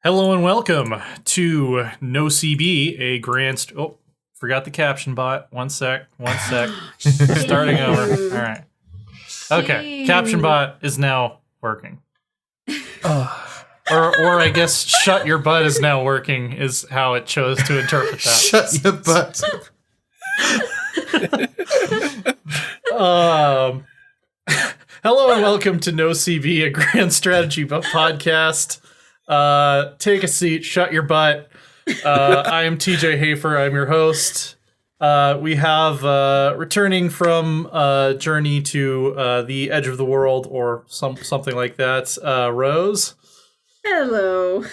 Hello and welcome to NoCB, a grand... forgot the caption bot. One sec. Starting over. All right. Okay, caption bot is now working. Or I guess shut your butt is now working is how it chose to interpret that. Shut your butt. Hello and welcome to NoCB, a grand strategy podcast. Take a seat, shut your butt. I am TJ Hafer, I'm your host. We have returning from journey to the edge of the world or something like that, Rose. Hello.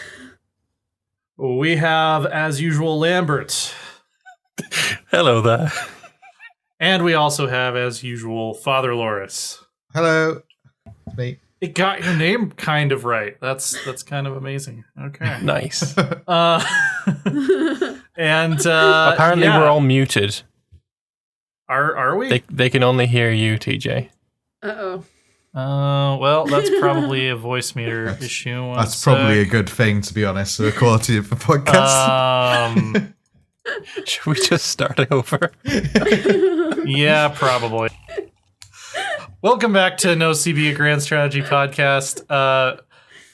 We have, as usual, Lambert. Hello there. And we also have, as usual, Father Loris. Hello. Me. It got your name kind of right. That's kind of amazing. Okay. Nice. And apparently we're all muted. Are we? They can only hear you, TJ. Uh-oh. Well, that's probably a voice meter issue. That's probably a good thing, to be honest, for the quality of the podcast. Should we just start over? Yeah, probably. Welcome back to NoCB, a grand strategy podcast.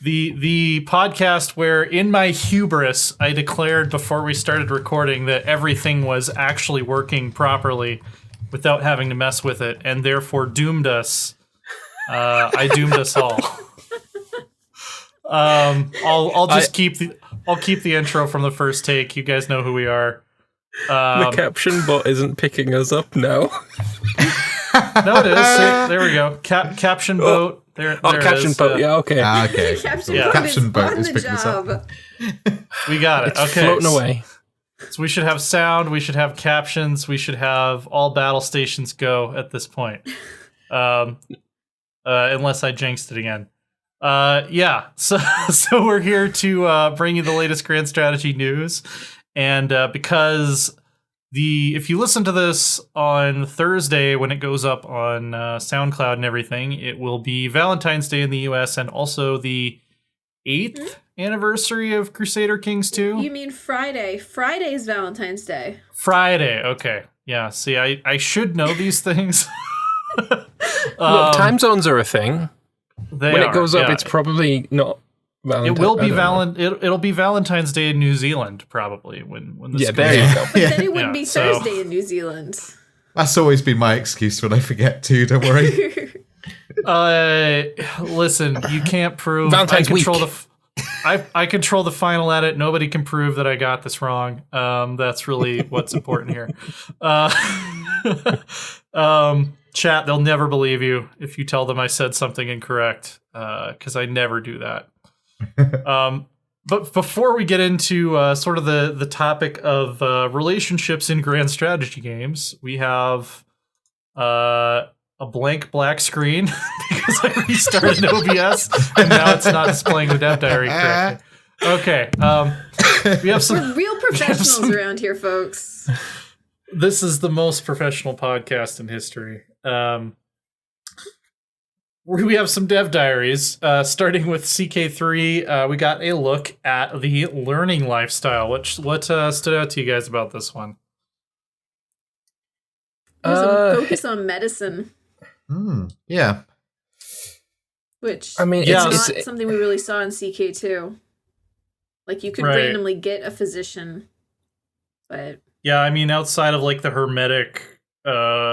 The podcast where, in my hubris, I declared before we started recording that everything was actually working properly without having to mess with it, and therefore doomed us. I doomed us all. I'll keep the intro from the first take. You guys know who we are. The caption bot isn't picking us up now. No, it is. There we go. Caption boat. There caption boat. Yeah, okay. Okay. Caption boat is picking us up. We got it. It's okay. floating away. So we should have sound. We should have captions. We should have all battle stations go at this point. Unless I jinxed it again. Yeah. So we're here to bring you the latest grand strategy news, and because if you listen to this on Thursday when it goes up on SoundCloud and everything, it will be Valentine's Day in the U.S. and also the 8th anniversary of Crusader Kings 2. You mean Friday? Friday's Valentine's Day. Friday. Okay. Yeah. See, I should know these things. Look, time zones are a thing. When it goes up, yeah. It's probably not Valentine's. It will be it'll be Valentine's Day in New Zealand probably when this. Yeah, there you go. But then it wouldn't be Thursday in New Zealand. That's always been my excuse when I forget to. Don't worry. Listen, you can't prove. Valentine's week. I control the final edit. Nobody can prove that I got this wrong. That's really what's important here. Chat, they'll never believe you if you tell them I said something incorrect, because I never do that. But before we get into sort of the topic of relationships in grand strategy games, we have a blank black screen because I restarted OBS and now it's not displaying the dev diary correctly. Okay, we have some. We're real professionals around here, folks. This is the most professional podcast in history. We have some dev diaries, starting with CK3. We got a look at the learning lifestyle. What stood out to you guys about this one? There's a focus on medicine. Yeah. Which it's not something we really saw in CK2. Like, you could randomly get a physician, but... Yeah, I mean, outside of like the hermetic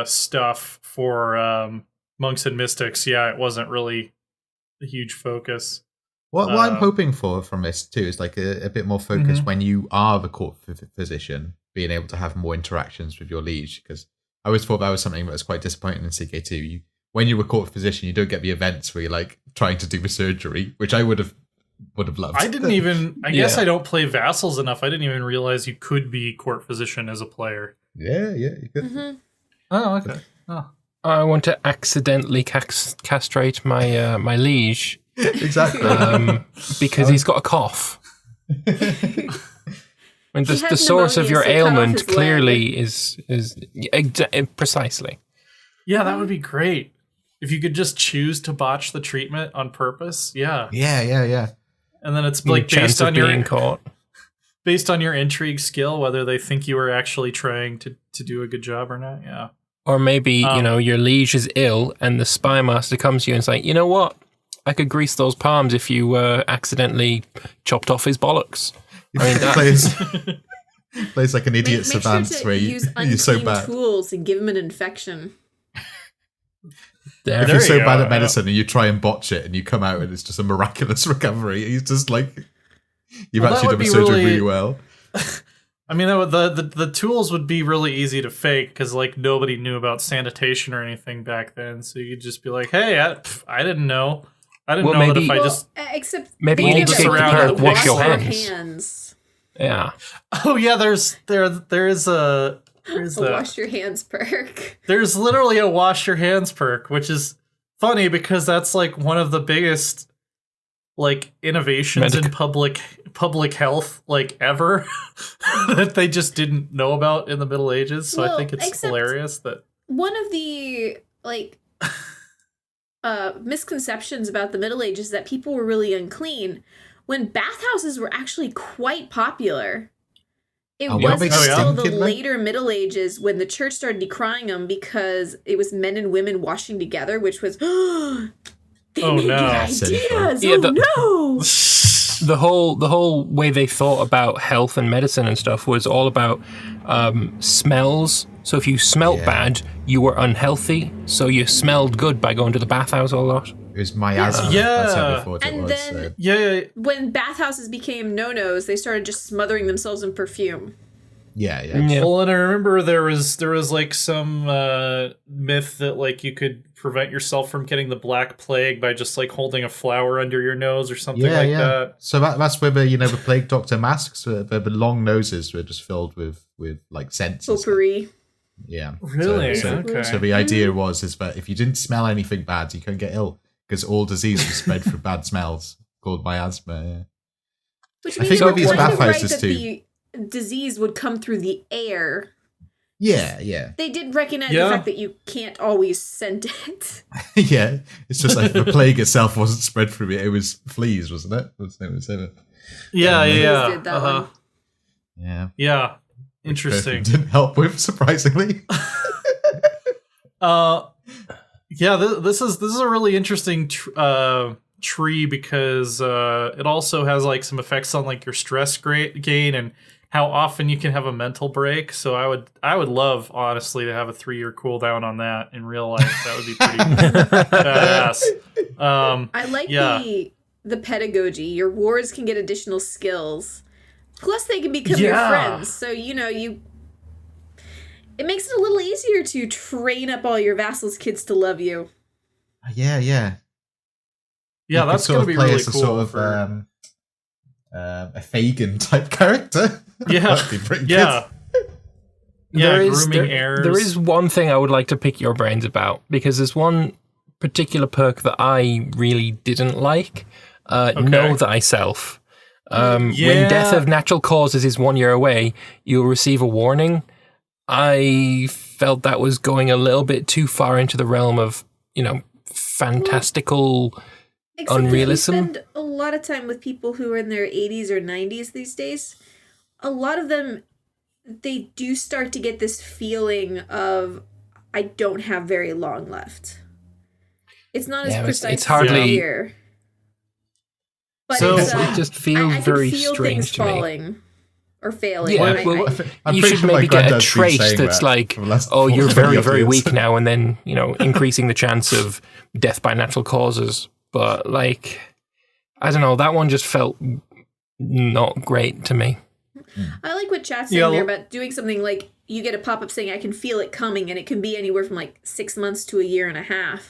stuff for monks and mystics, yeah, it wasn't really a huge focus. What I'm hoping for from this too is like a bit more focus when you are the court physician, being able to have more interactions with your liege. Because I always thought that was something that was quite disappointing in CK2. When you were court physician, you don't get the events where you're like trying to do the surgery, which I would have loved. I didn't even. I guess I don't play vassals enough. I didn't even realize you could be court physician as a player. Yeah, you could. Oh, okay. Oh. I want to accidentally castrate my my liege. Exactly. Because he's got a cough. And the source of your ailment clearly is precisely. Yeah, that would be great. If you could just choose to botch the treatment on purpose. Yeah. Yeah. And then it's like chance of being caught. Based on your intrigue skill, whether they think you were actually trying to do a good job or not. Yeah. Or maybe, your liege is ill and the spy master comes to you and is like, you know what? I could grease those palms if you accidentally chopped off his bollocks. I mean, plays like an idiot savant sure where you're so bad. Tools and give him an infection. If you're so bad at medicine and you try and botch it and you come out and it's just a miraculous recovery, he's just like, you've actually done the surgery really well. I mean, the tools would be really easy to fake because like nobody knew about sanitation or anything back then. So you'd just be like, "Hey, I didn't know. I didn't know that if I just except maybe you just around wash your hands. Yeah. Oh yeah, there is a wash your hands perk. There's literally a wash your hands perk, which is funny because that's like one of the biggest like innovations in public health like ever that they just didn't know about in the Middle Ages. So I think it's hilarious that one of the like misconceptions about the Middle Ages is that people were really unclean when bathhouses were actually quite popular. It wasn't until the later Middle Ages when the church started decrying them because it was men and women washing together, which was they made good ideas. Yeah, no. The whole way they thought about health and medicine and stuff was all about smells. So if you smelt bad, you were unhealthy. So you smelled good by going to the bathhouse a lot. It was miasma. Yeah. That's how they thought and it was. Then when bathhouses became no-nos, they started just smothering themselves in perfume. Yeah. Well, and I remember there was like some myth that like you could prevent yourself from getting the Black Plague by just like holding a flower under your nose or something that. So that's where the plague doctor masks, the long noses were just filled with like scents. Potpourri. Yeah. Really? So the idea is that if you didn't smell anything bad, you couldn't get ill because all disease was spread through bad smells called miasma. Yeah. Which I think with these bathhouses too. The disease would come through the air. Yeah. They did recognize the fact that you can't always scent it. Yeah, it's just like the plague itself wasn't spread through it. It was fleas, wasn't it? Yeah. Did that one. Yeah. Interesting. Didn't help with, surprisingly. This is a really interesting tree because it also has like some effects on like your stress gain and how often you can have a mental break. So I would love honestly to have a 3-year cooldown on that in real life. That would be pretty badass. I like the pedagogy. Your wards can get additional skills. Plus they can become your friends. So it makes it a little easier to train up all your vassals' kids to love you. Yeah. Yeah, that's going to be really cool. Sort of a Fagin type character. Yeah, that'd be pretty good. There is one thing I would like to pick your brains about because there's one particular perk that I really didn't like. Know thyself. When death of natural causes is 1 year away, you'll receive a warning. I felt that was going a little bit too far into the realm of fantastical. Unrealism. We spend a lot of time with people who are in their 80s or 90s these days. A lot of them, they do start to get this feeling of, I don't have very long left. It's not as precise it's hardly here. But it just feels very feel strange to falling me. Or failing. Yeah, you should maybe get a trait that's like, oh, you're very, very weak now, and then, increasing the chance of death by natural causes. But, like, I don't know, that one just felt not great to me. I like what Chat's saying there about doing something like you get a pop-up saying, I can feel it coming, and it can be anywhere from, 6 months to 1.5 years.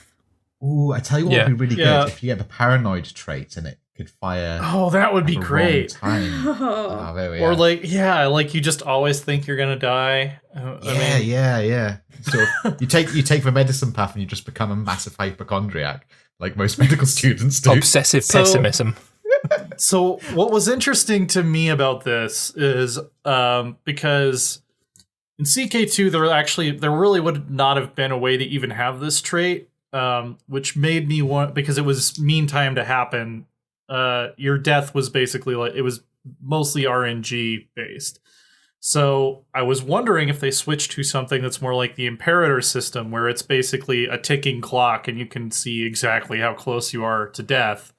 Ooh, I tell you what would be really good if you get the paranoid trait and it could fire. Oh, that would be great. There we or are. like you just always think you're gonna die. Yeah. So you take the medicine path and you just become a massive hypochondriac, like most medical students do. Obsessive pessimism. So what was interesting to me about this is because in CK2 there really would not have been a way to even have this trait, which made me want, because it was mean time to happen your death was basically like, it was mostly RNG based. So I was wondering if they switched to something that's more like the Imperator system, where it's basically a ticking clock and you can see exactly how close you are to death.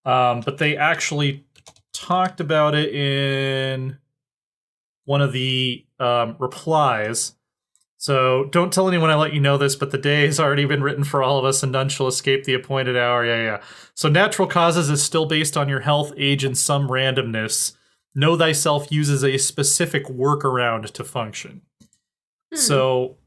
But they actually talked about it in one of the replies. So don't tell anyone I let you know this, but the day has already been written for all of us and none shall escape the appointed hour. Yeah. So natural causes is still based on your health, age, and some randomness. Know thyself uses a specific workaround to function. So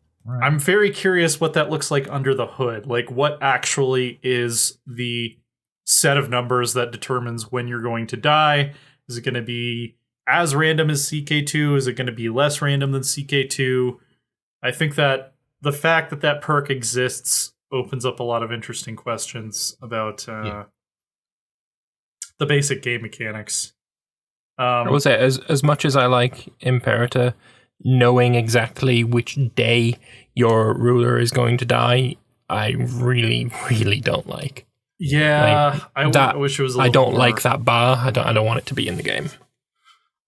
I'm very curious what that looks like under the hood. Like, what actually is the set of numbers that determines when you're going to die? Is it going to be as random as CK2? Is it going to be less random than CK2? I think that the fact that that perk exists opens up a lot of interesting questions about the basic game mechanics. I will say, as much as I like Imperator, knowing exactly which day your ruler is going to die, I really, really don't like. Yeah, like, I wish it was a little I don't more. like that bar. I don't want it to be in the game.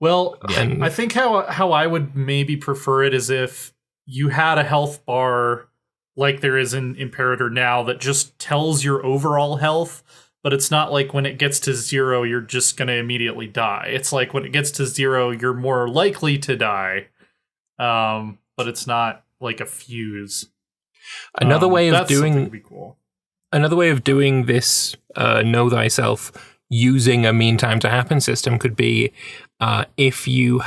Well, I think how I would maybe prefer it is if you had a health bar like there is in Imperator now that just tells your overall health, but it's not like when it gets to 0, you're just going to immediately die. It's like when it gets to 0, you're more likely to die, but it's not like a fuse. Another way of doing this know thyself using a mean time to happen system could be if your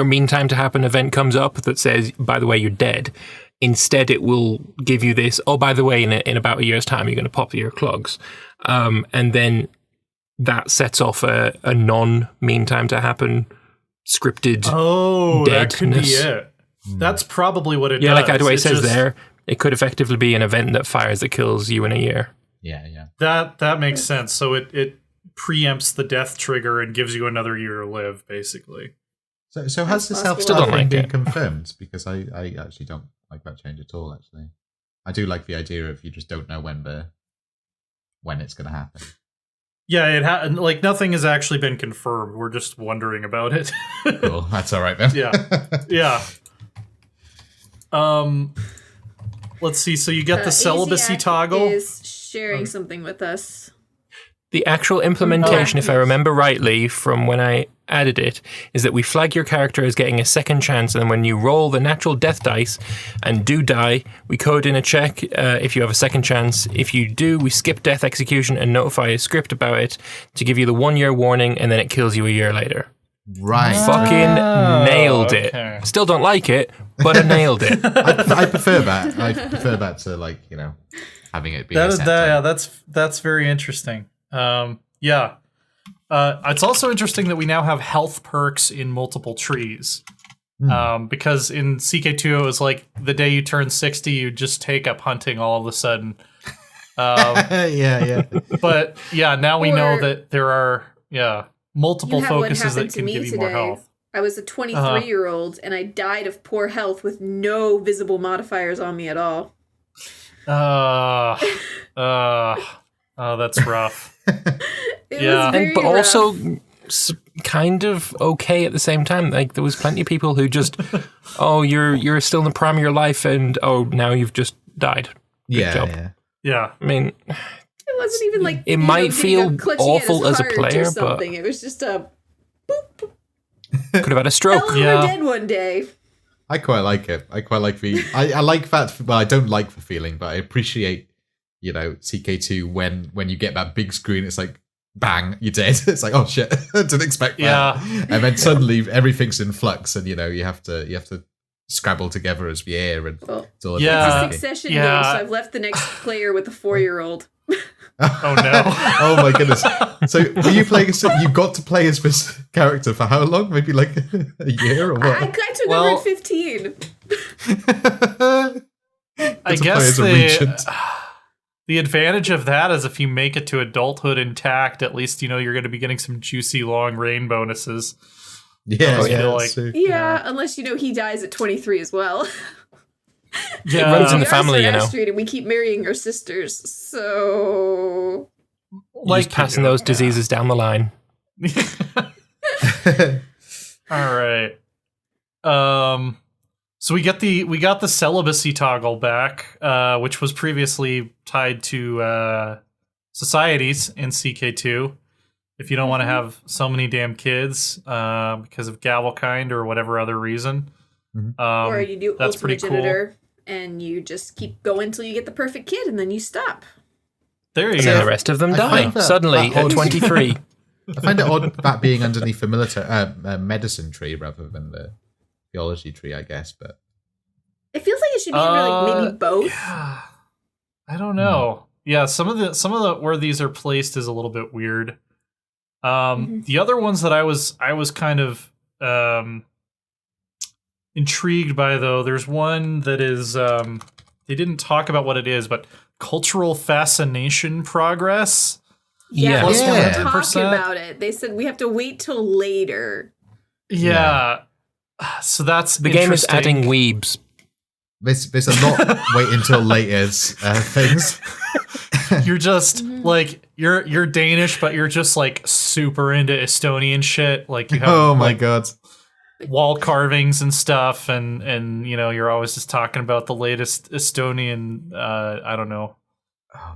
mean time to happen event comes up that says, by the way, you're dead. Instead, it will give you this, oh, by the way, in about a year's time, you're going to pop your clogs. And then that sets off a non-mean time to happen scripted that could be it. That's probably what it does. Yeah, like the way it says there, it could effectively be an event that fires that kills you in a year. Yeah. That makes sense. So it preempts the death trigger and gives you another year to live, basically. So has this health Still don't like been it. confirmed? Because I actually don't like that change at all, actually. I do like the idea of you just don't know when it's going to happen. Yeah, like nothing has actually been confirmed. We're just wondering about it. Cool, that's all right then. Yeah. Let's see. So you get the celibacy toggle. Is sharing something with us. The actual implementation, if I remember rightly from when I added it, is that we flag your character as getting a second chance, and when you roll the natural death dice and do die, we code in a check if you have a second chance. If you do, we skip death execution and notify a script about it to give you the 1-year warning, and then it kills you a year later. Right. Fucking nailed it. Still don't like it, but I nailed it. I prefer that. I prefer that to, like, you know, having it be that's very interesting. It's also interesting that we now have health perks in multiple trees. Because in CK2 it was like the day you turn 60, you just take up hunting all of a sudden. Yeah. But now we know that there are multiple focuses that can give you more health. I was a 23-year-old and I died of poor health with no visible modifiers on me at all. That's rough. It was very but rough. also kind of okay at the same time. Like, there was plenty of people who just, you're still in the prime of your life, and now you've just died. Good job. Yeah. I mean, it wasn't even like it might feel awful as a player, but it was just a boop. Could have had a stroke. We're dead one day. I quite like it. I quite like I like that. Well, I don't like the feeling, but I appreciate, you know, CK2 when you get that big screen, it's like, bang, you're dead. It's like, oh shit, didn't expect that. Yeah. And then suddenly everything's in flux, and you know you have to scrabble together as the air, and it's all It's a succession game, so I've left the next player with a 4-year-old. Oh no! Oh my goodness! So were you playing? You got to play as this character for how long? Maybe like a year or what? I took over at 15. I guess the advantage of that is if you make it to adulthood intact, at least you know you're going to be getting some juicy long reign bonuses. Yeah, unless you know he dies at 23 as well. Yeah, it runs in the family, you know. And we keep marrying our sisters, so like passing those diseases down the line. All right. So we got the celibacy toggle back, which was previously tied to societies in CK2. If you don't want to have so many damn kids because of Gavelkind or whatever other reason. Or you do ultimate genitor and you just keep going until you get the perfect kid and then you stop. There you go. go. The rest of them die suddenly at 23. I find it odd that being underneath the medicine tree rather than the theology tree, I guess. But it feels like it should be under maybe both. Yeah. I don't know. Yeah, some of the where these are placed is a little bit weird. The other ones that I was kind of intrigued by, though, there's one that is they didn't talk about what it is, but cultural fascination progress. Yeah, they didn't talk about it. They said we have to wait till later. Yeah. So that's the game is adding weebs. There's a lot wait until later things. You're just like you're Danish, but you're just like super into Estonian shit. Like you have my god, wall carvings and stuff, and you know you're always just talking about the latest Estonian. I don't know.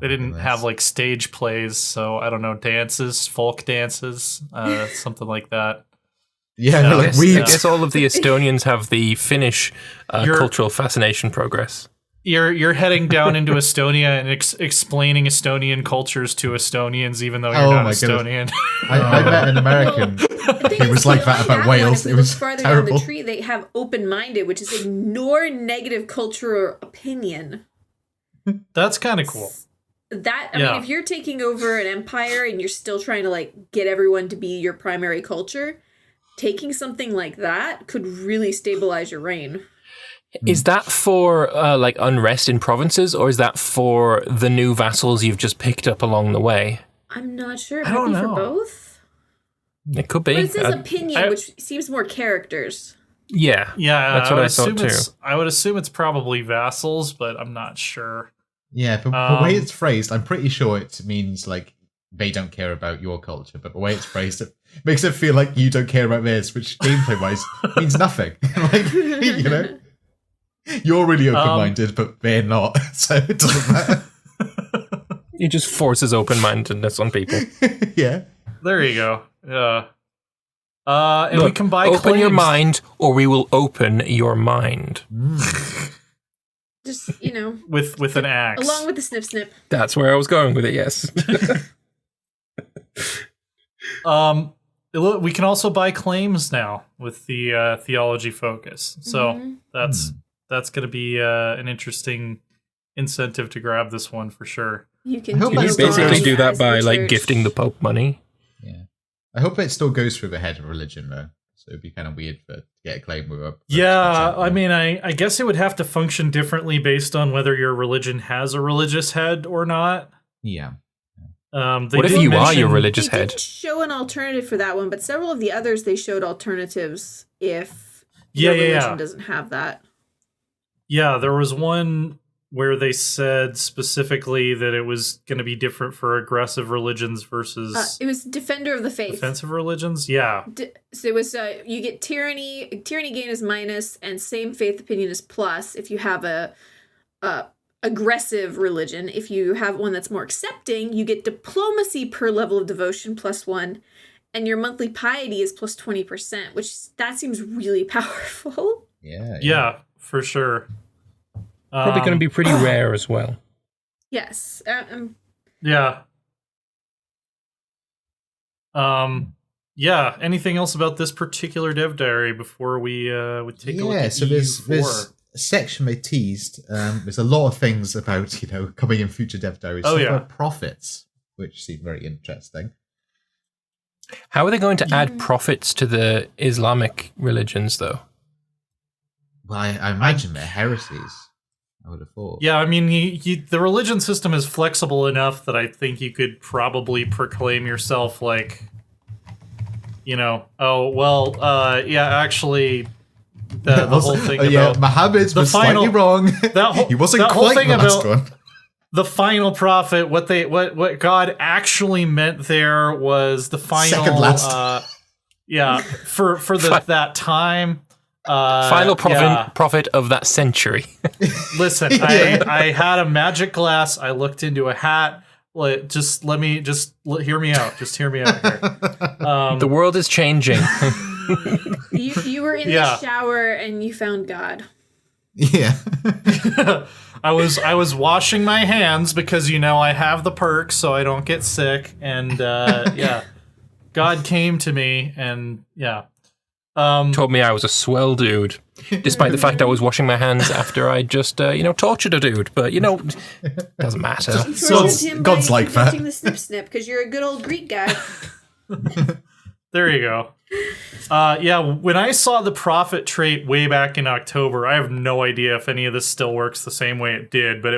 They didn't have like stage plays, so I don't know, dances, folk dances, something like that. Yeah, I guess all of the Estonians have the Finnish cultural fascination progress. You're heading down into Estonia and explaining Estonian cultures to Estonians, even though you're not Estonian. I met an American who was like that about Wales. It was farther terrible. Down the tree, they have open-minded, which is ignore negative culture or opinion. That's kind of cool. I mean, if you're taking over an empire and you're still trying to like get everyone to be your primary culture, taking something like that could really stabilize your reign. Is that for like unrest in provinces, or is that for the new vassals you've just picked up along the way? I'm not sure. It might be for both. It could be. But it says opinion, which seems more characters. Yeah, that's what I thought too. I would assume it's probably vassals, but I'm not sure. Yeah, but the way it's phrased, I'm pretty sure it means like they don't care about your culture, but the way it's phrased, it makes it feel like you don't care about theirs, which gameplay-wise means nothing. Like, you know, you're really open-minded, but they're not, so it doesn't matter. It just forces open-mindedness on people. Yeah. There you go. Yeah. And look, we can buy open claims. your mind, or we will open your mind. Just, you know. with an axe. Along with the snip. That's where I was going with it, yes. We can also buy claims now with the theology focus. So that's going to be an interesting incentive to grab this one for sure. You can basically do that by like gifting the Pope money. Yeah. I hope it still goes through the head of religion though. So it'd be kind of weird to get a claim with a... Yeah, I mean, I guess it would have to function differently based on whether your religion has a religious head or not. Yeah. What if you are your religious head? They didn't show an alternative for that one, but several of the others, they showed alternatives if your religion doesn't have that. Yeah, there was one where they said specifically that it was going to be different for aggressive religions versus... it was Defender of the Faith. Defensive religions? Yeah. So it was, you get tyranny gain is minus, and same faith opinion is plus if you have a aggressive religion. If you have one that's more accepting, you get diplomacy per level of devotion +1, and your monthly piety is plus 20%, which that seems really powerful. Yeah, for sure. Probably going to be pretty rare as well. Yes. Yeah. Yeah. Anything else about this particular dev diary before we take a look at so there's a section they teased. There's a lot of things about, coming in future dev diaries. Prophets, which seem very interesting. How are they going to add prophets to the Islamic religions, though? Well, I imagine they're heresies. I would have thought. Yeah, I mean, the religion system is flexible enough that I think you could probably proclaim yourself like, actually, the whole thing about Muhammad was slightly wrong. He wasn't quite the last one. the final prophet, what God actually meant there was the final second last. For that time. Final prophet of that century. Listen, I had a magic glass. I looked into a hat. Hear me out. Just hear me out here. The world is changing. You were in the shower and you found God. Yeah. I was washing my hands because I have the perk so I don't get sick, and God came to me and told me I was a swell dude, despite the fact I was washing my hands after I just tortured a dude. But doesn't matter. God's like that. The snip because you're a good old Greek guy. There you go. When I saw the prophet trait way back in October, I have no idea if any of this still works the same way it did, but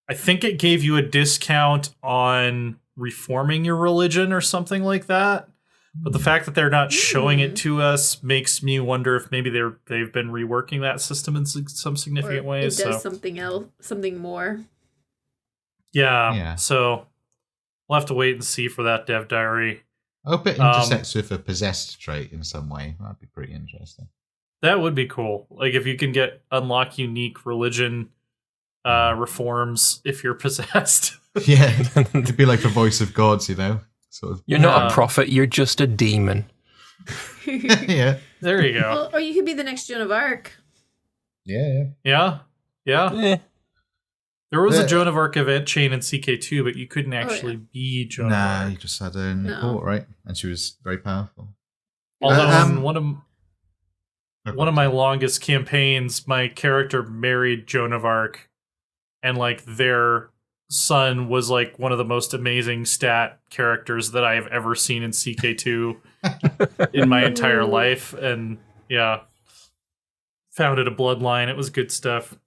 I think it gave you a discount on reforming your religion or something like that. But the fact that they're not showing it to us makes me wonder if maybe they've been reworking that system in some significant ways. It does something else, something more. Yeah. So we'll have to wait and see for that dev diary. I hope it intersects with a possessed trait in some way. That'd be pretty interesting. That would be cool. Like if you can unlock unique religion reforms if you're possessed. Yeah, it'd be like the voice of God, Sort of. You're not a prophet. You're just a demon. Yeah. There you go. Well, or you could be the next Joan of Arc. Yeah. There was a Joan of Arc event chain in CK2, but you couldn't actually be Joan of Arc. Nah, you just had her in the court, right? And she was very powerful. Although one of my longest campaigns, my character married Joan of Arc, and their son was one of the most amazing stat characters that I have ever seen in CK2 in my entire life. And founded a bloodline. It was good stuff.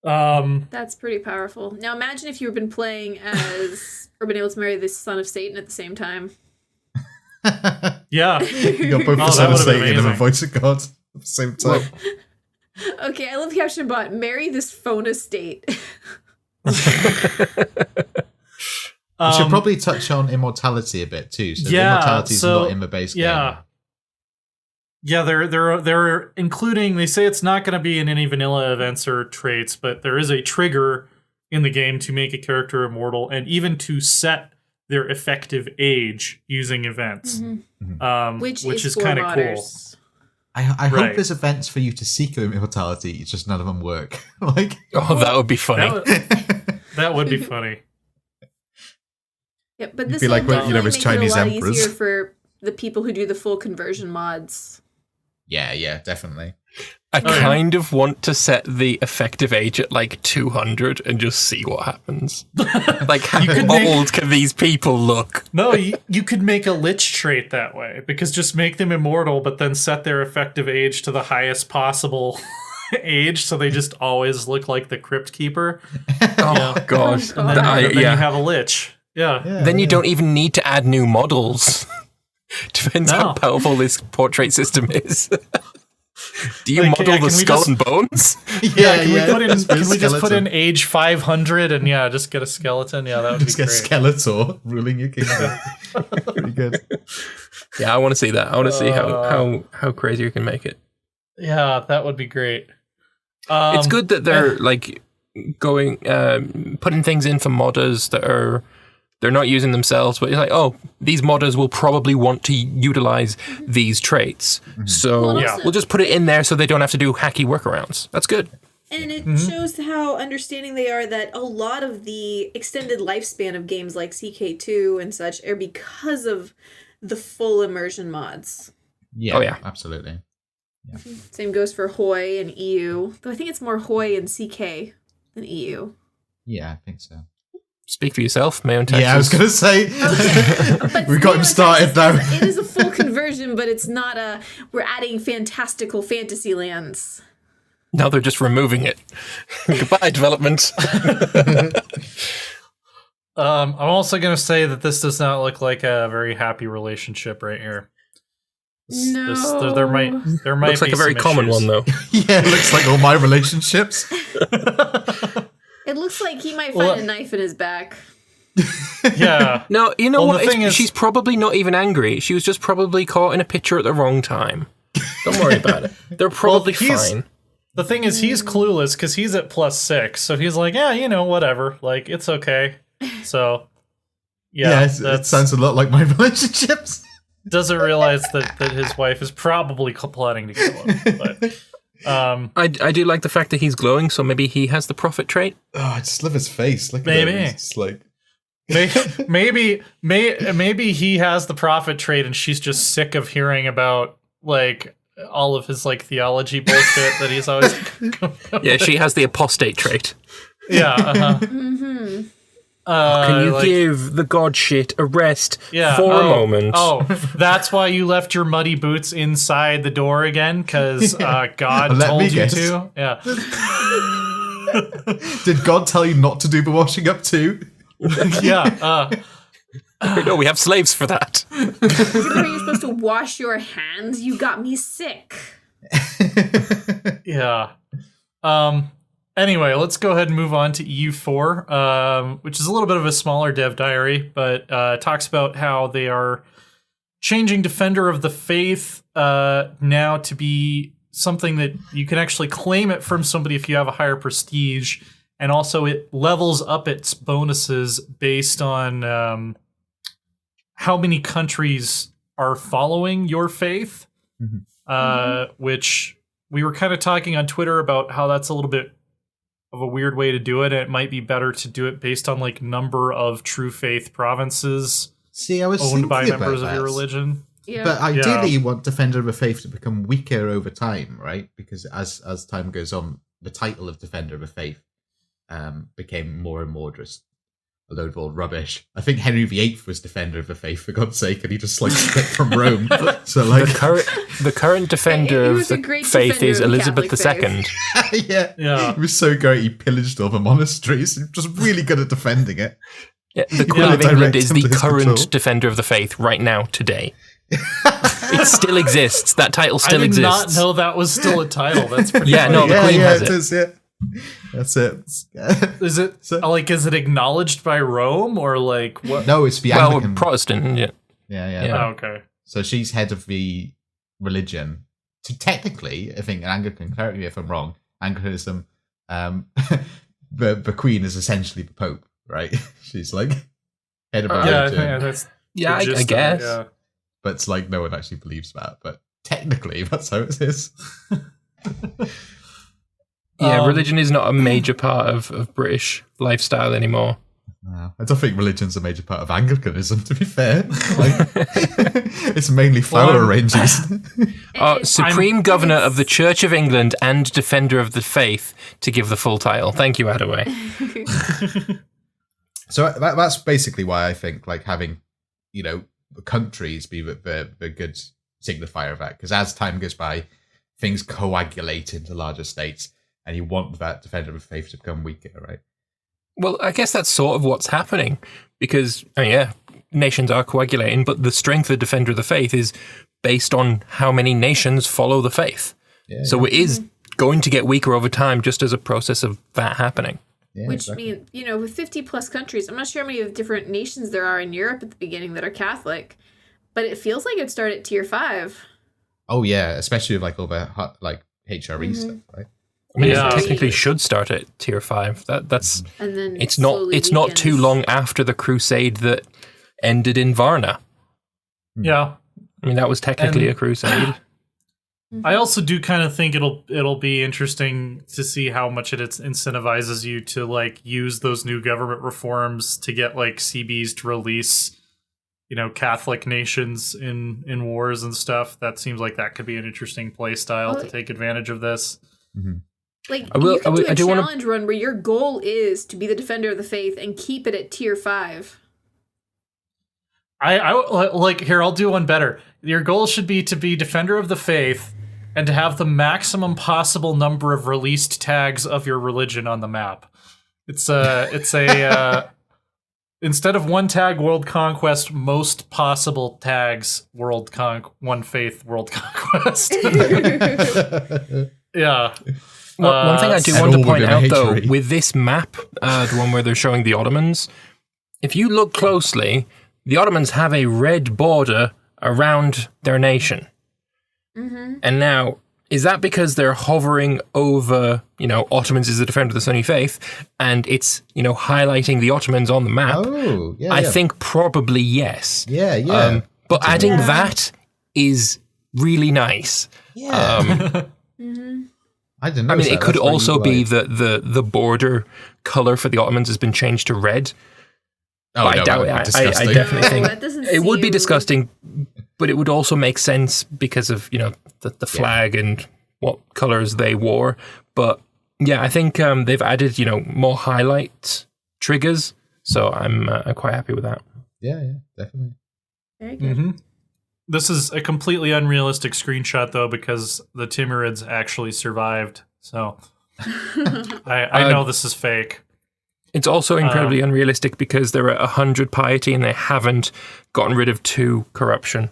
That's pretty powerful. Now imagine if you've been playing as or been able to marry the son of Satan at the same time. Yeah. You got both the son of Satan and the voice of God at the same time. Okay, I love Caption Bot. Marry this phone estate. We should probably touch on immortality a bit too. So immortality is not in the base game. Yeah, they're including. They say it's not going to be in any vanilla events or traits, but there is a trigger in the game to make a character immortal, and even to set their effective age using events, which is kind of cool. I hope there's events for you to seek immortality. It's just none of them work. That would be funny. That would be funny. Yeah, but this would be like when make Chinese it a lot emperors. easier for the people who do the full conversion mods. Yeah, definitely. I kind of want to set the effective age at 200 and just see what happens. How old can these people look? No, you could make a lich trait that way, because just make them immortal, but then set their effective age to the highest possible age, so they just always look like the Crypt Keeper. Oh, gosh. And then you have a lich. Yeah. Then you don't even need to add new models. Depends how powerful this portrait system is. Do you model the skull and bones? Can we just put in age 500 and just get a skeleton? Yeah, that would be great. Just get Skeletor ruling your kingdom. Pretty good. Yeah, I want to see that. I want to see how crazy you can make it. Yeah, that would be great. It's good that they're going putting things in for modders that they're not using themselves, but it's these modders will probably want to utilize these traits. So we'll just put it in there so they don't have to do hacky workarounds. That's good. And it shows how understanding they are that a lot of the extended lifespan of games like CK2 and such are because of the full immersion mods. Yeah, absolutely. Yeah. Same goes for Hoi and EU, though I think it's more Hoi and CK than EU. Yeah, I think so. Speak for yourself, Mayo and Texas. Yeah, I was going to say, we got him started though. It is a full conversion, but it's not we're adding fantastical fantasy lands. Now they're just removing it. Goodbye, development. I'm also going to say that this does not look like a very happy relationship right here. No. There might looks like be a very common issues. one, though. Yeah, it looks like all my relationships. It looks like he might find a knife in his back. Yeah. No, you know what? The thing is, she's probably not even angry. She was just probably caught in a picture at the wrong time. Don't worry about it. They're probably fine. The thing is, he's clueless because he's at +6, so he's like, yeah, whatever. Like, it's okay. So, yeah, it sounds a lot like my relationships. Doesn't realize that his wife is probably plotting to kill him. But I do like the fact that he's glowing, so maybe he has the prophet trait. Oh, I just love his face. Look at maybe. It's just like... maybe he has the prophet trait, and she's just sick of hearing about like all of his like theology bullshit that he's always. Yeah, she has the apostate trait. Yeah. Can you give the god shit a rest for a moment? Oh, that's why you left your muddy boots inside the door again, because God told you to. Yeah. Did God tell you not to do the washing up too? Yeah. No, we have slaves for that. Remember, you're supposed to wash your hands. You got me sick. Yeah. Anyway, let's go ahead and move on to EU4, which is a little bit of a smaller dev diary, but talks about how they are changing Defender of the Faith now to be something that you can actually claim it from somebody if you have a higher prestige, and also it levels up its bonuses based on how many countries are following your faith, which we were kind of talking on Twitter about how that's a little bit of a weird way to do it. It might be better to do it based on like number of true faith provinces owned by members of your religion. Yeah. But ideally, you want Defender of the Faith to become weaker over time, right? Because as time goes on, the title of Defender of the Faith became more and more just a load of old rubbish. I think Henry VIII was Defender of the Faith, for God's sake, and he just like split from Rome. So like the current Defender of the Faith is Elizabeth II. Yeah. It was so great. He pillaged all the monasteries. He was just really good at defending it. Yeah, the Queen of England is the current Defender of the Faith right now, today. It still exists. That title still exists. I did not know that was still a title. That's pretty funny. No, the Queen has it. Is, yeah. That's it. Is it acknowledged by Rome or like what? No, it's the Anglican. Protestant. Yeah. Oh, okay. So she's head of the religion. So technically, I think an Anglican, correct me if I'm wrong, Anglicanism, the Queen is essentially the Pope, right? She's like head of religion. I guess. But it's like no one actually believes that. But technically, that's how it is. Yeah, religion is not a major part of British lifestyle anymore. No, I don't think religion's a major part of Anglicanism, to be fair. Like, it's mainly flower arrangements. Supreme Governor of the Church of England and Defender of the Faith, to give the full title. Thank you, Adaway. So that's basically why I think like having, countries be the good signifier of that. Because as time goes by, things coagulate into larger states. And you want that Defender of the Faith to become weaker, right? Well, I guess that's sort of what's happening. Because, nations are coagulating, but the strength of Defender of the Faith is based on how many nations follow the faith. Yeah, so it is going to get weaker over time just as a process of that happening. Yeah, which means, with 50 plus countries, I'm not sure how many different nations there are in Europe at the beginning that are Catholic, but it feels like it'd start at tier 5. Oh, yeah, especially with like all the like HRE stuff, right? I mean, it technically should start at tier 5. That's and then it's not too long after the crusade that ended in Varna. Yeah, I mean that was technically a crusade. I also do kind of think it'll be interesting to see how much it incentivizes you to like use those new government reforms to get like CBs to release, Catholic nations in wars and stuff. That seems like that could be an interesting play style to take advantage of this. Mm-hmm. Like, you can do a challenge run where your goal is to be the Defender of the Faith and keep it at tier 5. I'll do one better. Your goal should be to be Defender of the Faith and to have the maximum possible number of released tags of your religion on the map. It's a instead of one tag world conquest, most possible tags one faith world conquest. Yeah. One thing I do want to point out, though, with this map, the one where they're showing the Ottomans, if you look closely, the Ottomans have a red border around their nation. Mm-hmm. And now, is that because they're hovering over, Ottomans is the defender of the Sunni faith, and it's, highlighting the Ottomans on the map? Oh, yeah. I think probably yes. Yeah. But adding that is really nice. Yeah. I didn't know. I mean, it could also be that the border color for the Ottomans has been changed to red. Oh, I doubt it. I definitely think it would be disgusting, but it would also make sense because of the flag and what colors they wore. But yeah, I think they've added more highlight triggers, so I'm quite happy with that. Yeah, definitely. Very good. Mm-hmm. This is a completely unrealistic screenshot, though, because the Timurids actually survived. So I know this is fake. It's also incredibly unrealistic because they're at 100 piety and they haven't gotten rid of 2 corruption.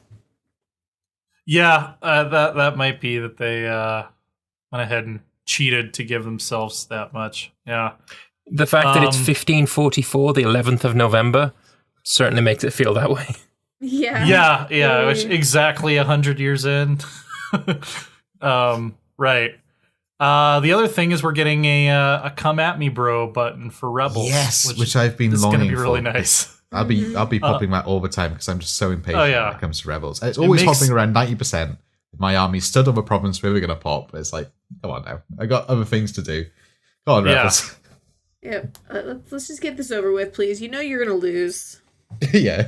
Yeah, that might be that they went ahead and cheated to give themselves that much. Yeah. The fact that it's 1544, the 11th of November, certainly makes it feel that way. Yeah. Which exactly 100 years in. Right. The other thing is we're getting a "Come at Me, Bro" button for Rebels. Yes, which I've been longing for. It's going to be really nice. I'll be popping that all the time because I'm just so impatient when it comes to Rebels. It's always hopping around 90%. My army stood on a province where we're going to pop. It's like, come on now. I got other things to do. Go on, Rebels. Yep. Let's just get this over with, please. You know you're going to lose. Yeah.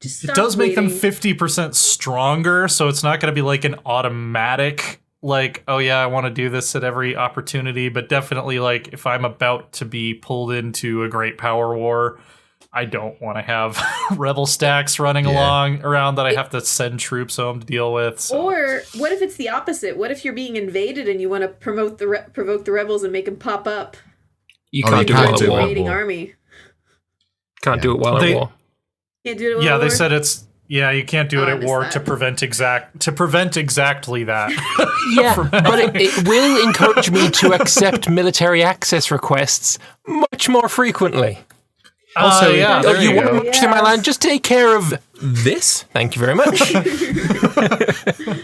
Just it does make them 50% stronger, so it's not going to be like an automatic, like, oh yeah, I want to do this at every opportunity, but definitely like if I'm about to be pulled into a great power war, I don't want to have rebel stacks running around that I have to send troops home to deal with. So. Or what if it's the opposite? What if you're being invaded and you want to provoke the rebels and make them pop up? You can't do it while at war. Invading army. Can't do it while at war. Can't do it while at war? They said it's you can't do it at war to prevent exactly that. But it will encourage me to accept military access requests much more frequently. Also, you want to march through my land? Just take care of this. Thank you very much.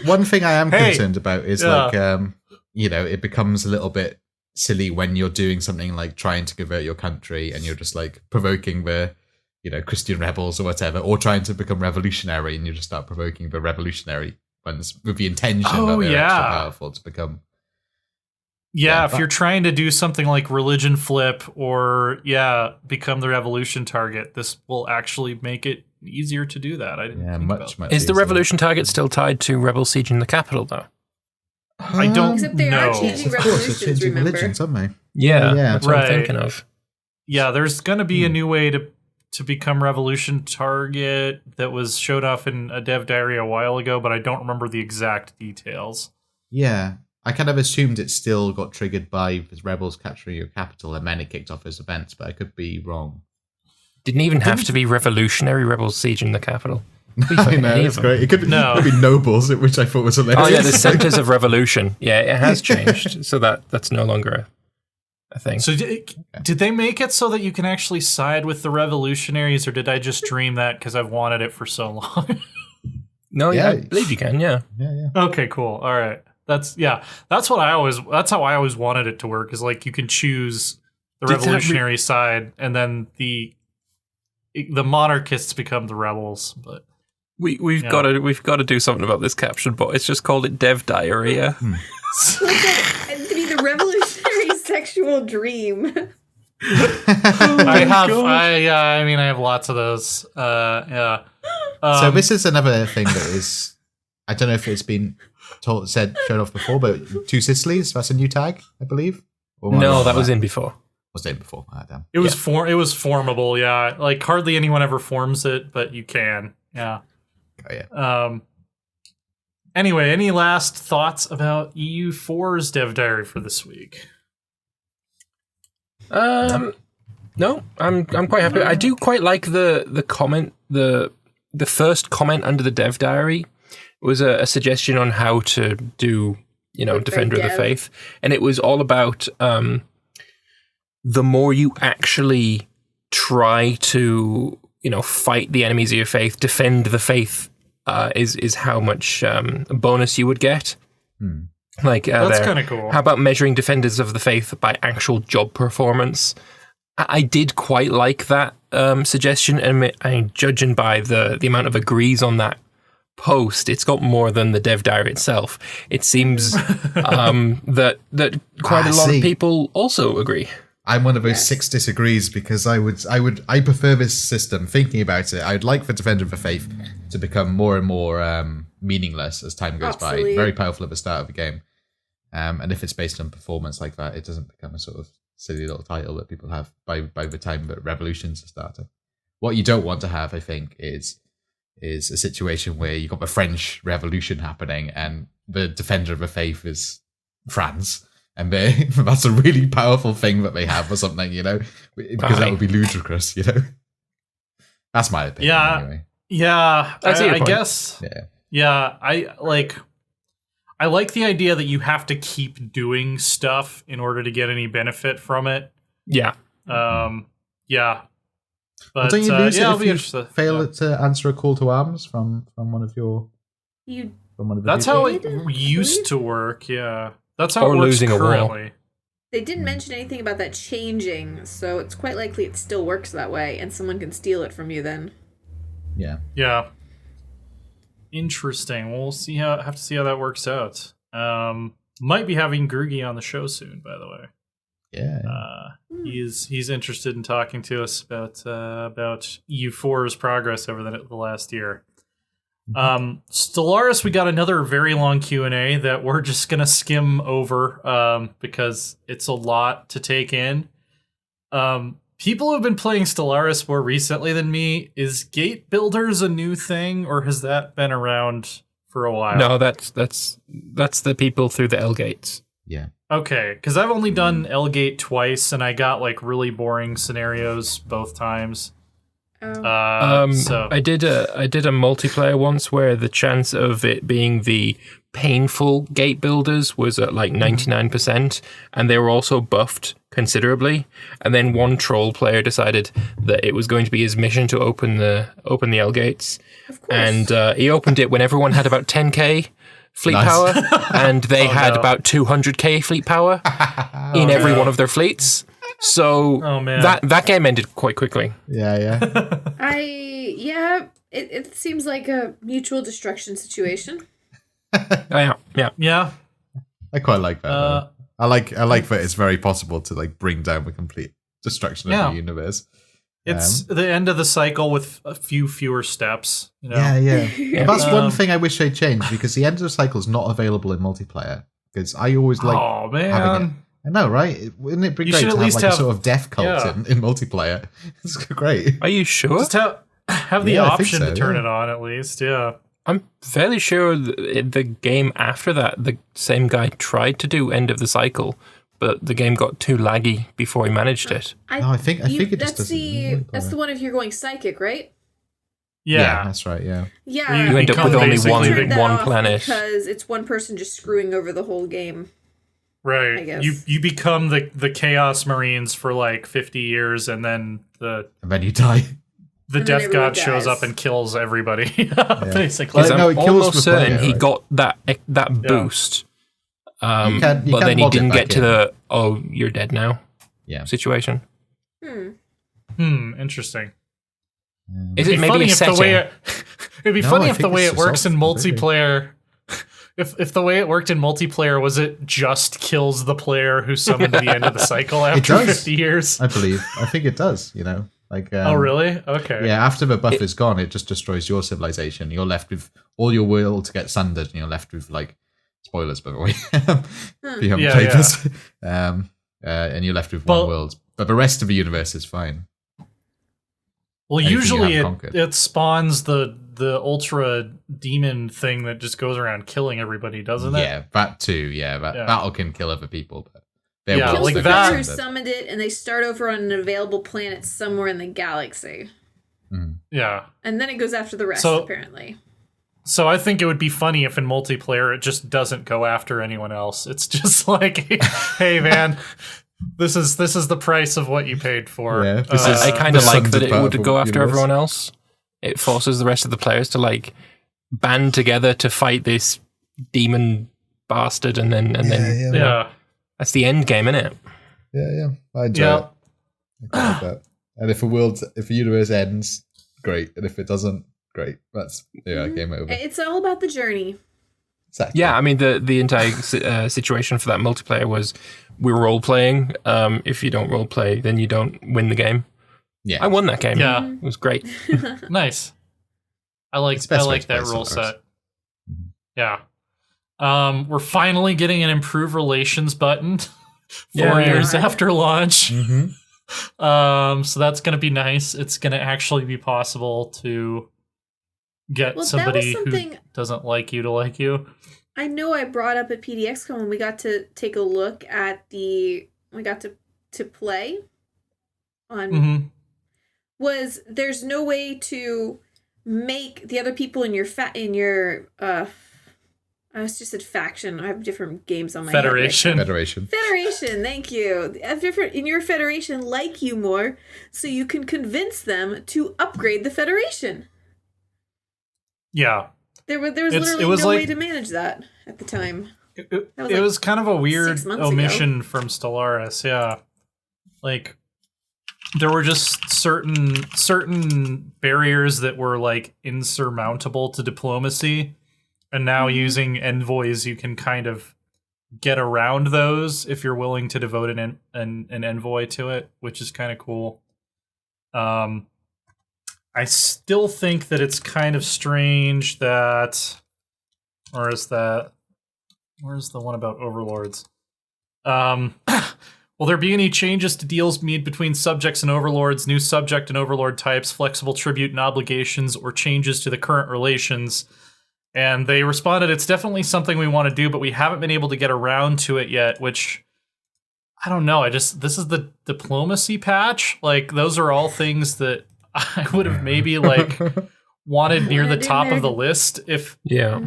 One thing I am concerned about is it becomes a little bit silly when you're doing something like trying to convert your country and you're just like provoking the Christian rebels or whatever, or trying to become revolutionary and you just start provoking the revolutionary ones with the intention that they're extra powerful to become. Yeah, if you're trying to do something like religion flip or become the revolution target, this will actually make it easier to do that. I didn't think much Is the revolution target still tied to rebel sieging the capital though? I don't Except they know. are changing revolutions, remember? Religions, aren't they? Yeah, that's what I'm thinking of. Yeah, there's going to be a new way to become revolution target that was showed off in a dev diary a while ago, but I don't remember the exact details. Yeah, I kind of assumed it still got triggered by the rebels capturing your capital and then it kicked off as events, but I could be wrong. Didn't even have to be revolutionary rebels sieging the capital. I know, it's great. It could be nobles, which I thought was hilarious. Oh yeah, the centers of revolution. Yeah, it has changed, so that's no longer a thing. So did they make it so that you can actually side with the revolutionaries, or did I just dream that because I've wanted it for so long? No, I believe you can. Yeah. Okay, cool. All right. That's how I always wanted it to work. Is like you can choose the revolutionary side, and then the monarchists become the rebels. But we've got to do something about this caption bot. It's just called it Dev Diarrhea. To be the revolutionary sexual dream. I have lots of those. So this is another thing that is, I don't know if it's been shown off before, but 2 Sicilies, that's a new tag, I believe. No, that was in before. Was in before. Damn. It was it was formable, yeah. Like hardly anyone ever forms it, but you can. Yeah. Oh yeah. Anyway, any last thoughts about EU4's dev diary for this week? No, I'm quite happy. I do quite like the comment. The first comment under the dev diary was a suggestion on how to do Defender of the Faith. And it was all about the more you actually try to, fight the enemies of your faith, defend the faith, is how much bonus you would get. Like that's kind of cool. How about measuring defenders of the faith by actual job performance? I did quite like that suggestion, and judging by the amount of agrees on that post, it's got more than the dev diary itself. It seems that quite a lot of people also agree. I'm one of those 6 disagrees because I prefer this system. Thinking about it, I'd like for Defender of the Faith to become more and more meaningless as time goes by. Very powerful at the start of the game. And if it's based on performance like that, it doesn't become a sort of silly little title that people have by the time that revolutions are starting. What you don't want to have, I think, is a situation where you've got the French Revolution happening and the Defender of the Faith is France. And that's a really powerful thing that they have or something, because that would be ludicrous, That's my opinion, anyway. Yeah, I guess. Yeah, I like the idea that you have to keep doing stuff in order to get any benefit from it. Yeah. Yeah. But don't you lose it if you fail to answer a call to arms from one of your... That's how it used to work, yeah. That's how it works losing currently. A war. They didn't mention anything about that changing, so it's quite likely it still works that way, and someone can steal it from you then. Yeah. Yeah. Interesting. We'll have to see how that works out. Might be having Grugi on the show soon, by the way. Yeah. He's interested in talking to us about EU4's progress over the last year. Stellaris, we got another very long Q&A that we're just gonna skim over because it's a lot to take in. People have been playing Stellaris more recently than me. Is Gate Builders a new thing, or has that been around for a while? No, that's the people through the L gates. Yeah. Okay, because I've only done L Gate twice, and I got really boring scenarios both times. Oh. I did a multiplayer once where the chance of it being the painful gate builders was at 99%, and they were also buffed considerably. And then one troll player decided that it was going to be his mission to open the L gates, and he opened it when everyone had about 10k fleet power, and they had about 200k fleet power in every one of their fleets. So that game ended quite quickly. Yeah. It seems like a mutual destruction situation. Yeah. I quite like that. I like that it's very possible to bring down the complete destruction of the universe. It's the end of the cycle with a few fewer steps. Yeah. That's one thing I wish they'd change, because the end of the cycle is not available in multiplayer. Because I always having it. I know, right? Wouldn't it be great to have a sort of death cult in multiplayer? It's great. Are you sure? Just have the option to turn it on, at least, yeah. I'm fairly sure the game after that, the same guy tried to do End of the Cycle, but the game got too laggy before he managed it. I think it just doesn't. That's the one if you're going psychic, right? Yeah, that's right, yeah. Yeah. You end up with only one planet. Because it's one person just screwing over the whole game. Right. I guess. You become the Chaos Marines for 50 years, and then and then you die. The Death God shows up and kills everybody. Basically. I'm almost certain he got that boost. But then he didn't get to the you're dead now situation. Interesting. Is it maybe a setting? It'd be funny if the way it works in multiplayer. If the way it worked in multiplayer was it just kills the player who summoned the end of the cycle after 50 years. I think it does. Oh really? Okay. Yeah, after the buff is gone, it just destroys your civilization. You're left with all your worlds get sundered, and you're left with spoilers, by the way. If you haven't played this, and you're left with one world, but the rest of the universe is fine. Well, usually it spawns the ultra demon thing that just goes around killing everybody, doesn't it? Yeah, that too. Yeah, battle can kill other people, but kills the person who summoned it, and they start over on an available planet somewhere in the galaxy. Yeah, and then it goes after the rest, apparently. So I think it would be funny if in multiplayer it just doesn't go after anyone else. It's just like, hey man, this is the price of what you paid for. Yeah, I kind of like that it would go after everyone else. It forces the rest of the players to like band together to fight this demon bastard, and then that's the end game, isn't it? Yeah. I enjoy it. I like that. And if a universe ends, great. And if it doesn't, great. That's game over. It's all about the journey. Exactly. Yeah, I mean the entire situation for that multiplayer was we're role playing. If you don't role play, then you don't win the game. Yeah, I won that game. Yeah, it was great. Nice. I like that rule set. Yeah. We're finally getting an improve relations button 4 years after launch. So that's going to be nice. It's going to actually be possible to get somebody who doesn't like you to like you. I know I brought up at PDXCon when we got to take a look at we got to play on was there's no way to make the other people in your I just said faction. I have different games on my Federation. Head. Federation, thank you. In your federation like you more, so you can convince them to upgrade the federation. Yeah. There was literally no way to manage that at the time. It was kind of a weird omission from Stellaris, yeah. Like, there were just certain barriers that were, like, insurmountable to diplomacy. And now using envoys, you can kind of get around those if you're willing to devote an envoy to it, which is kind of cool. I still think that it's kind of strange that... Where's the one about overlords? Will there be any changes to deals made between subjects and overlords, new subject and overlord types, flexible tribute and obligations, or changes to the current relations? And they responded, it's definitely something we want to do, but we haven't been able to get around to it yet, which, I don't know. This is the diplomacy patch. Like, those are all things that I would have maybe, like, wanted near the top of the list if... Yeah.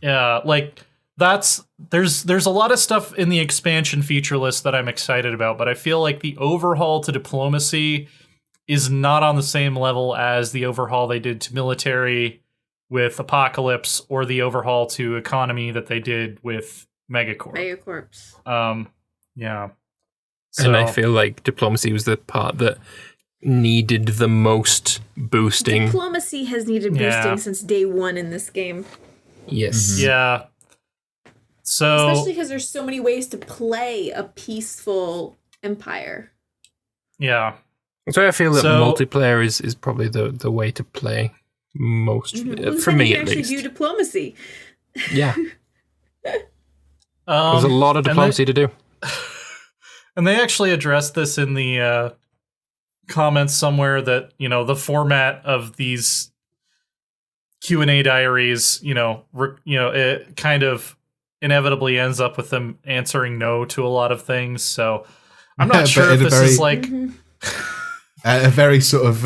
Yeah, like, there's a lot of stuff in the expansion feature list that I'm excited about, but I feel like the overhaul to diplomacy is not on the same level as the overhaul they did to military with Apocalypse, or the overhaul to economy that they did with Megacorp. Yeah. So, and I feel like diplomacy was the part that needed the most boosting. Diplomacy has needed boosting since day one in this game. Yes. Yeah. So, especially because there's so many ways to play a peaceful empire. Yeah. So I feel that multiplayer is probably the way to play most, for me at least. Actually do diplomacy. Yeah. There's a lot of diplomacy to do. And they actually addressed this in the comments somewhere that, the format of these Q&A diaries, it kind of inevitably ends up with them answering no to a lot of things. So I'm not sure if this is like... a very sort of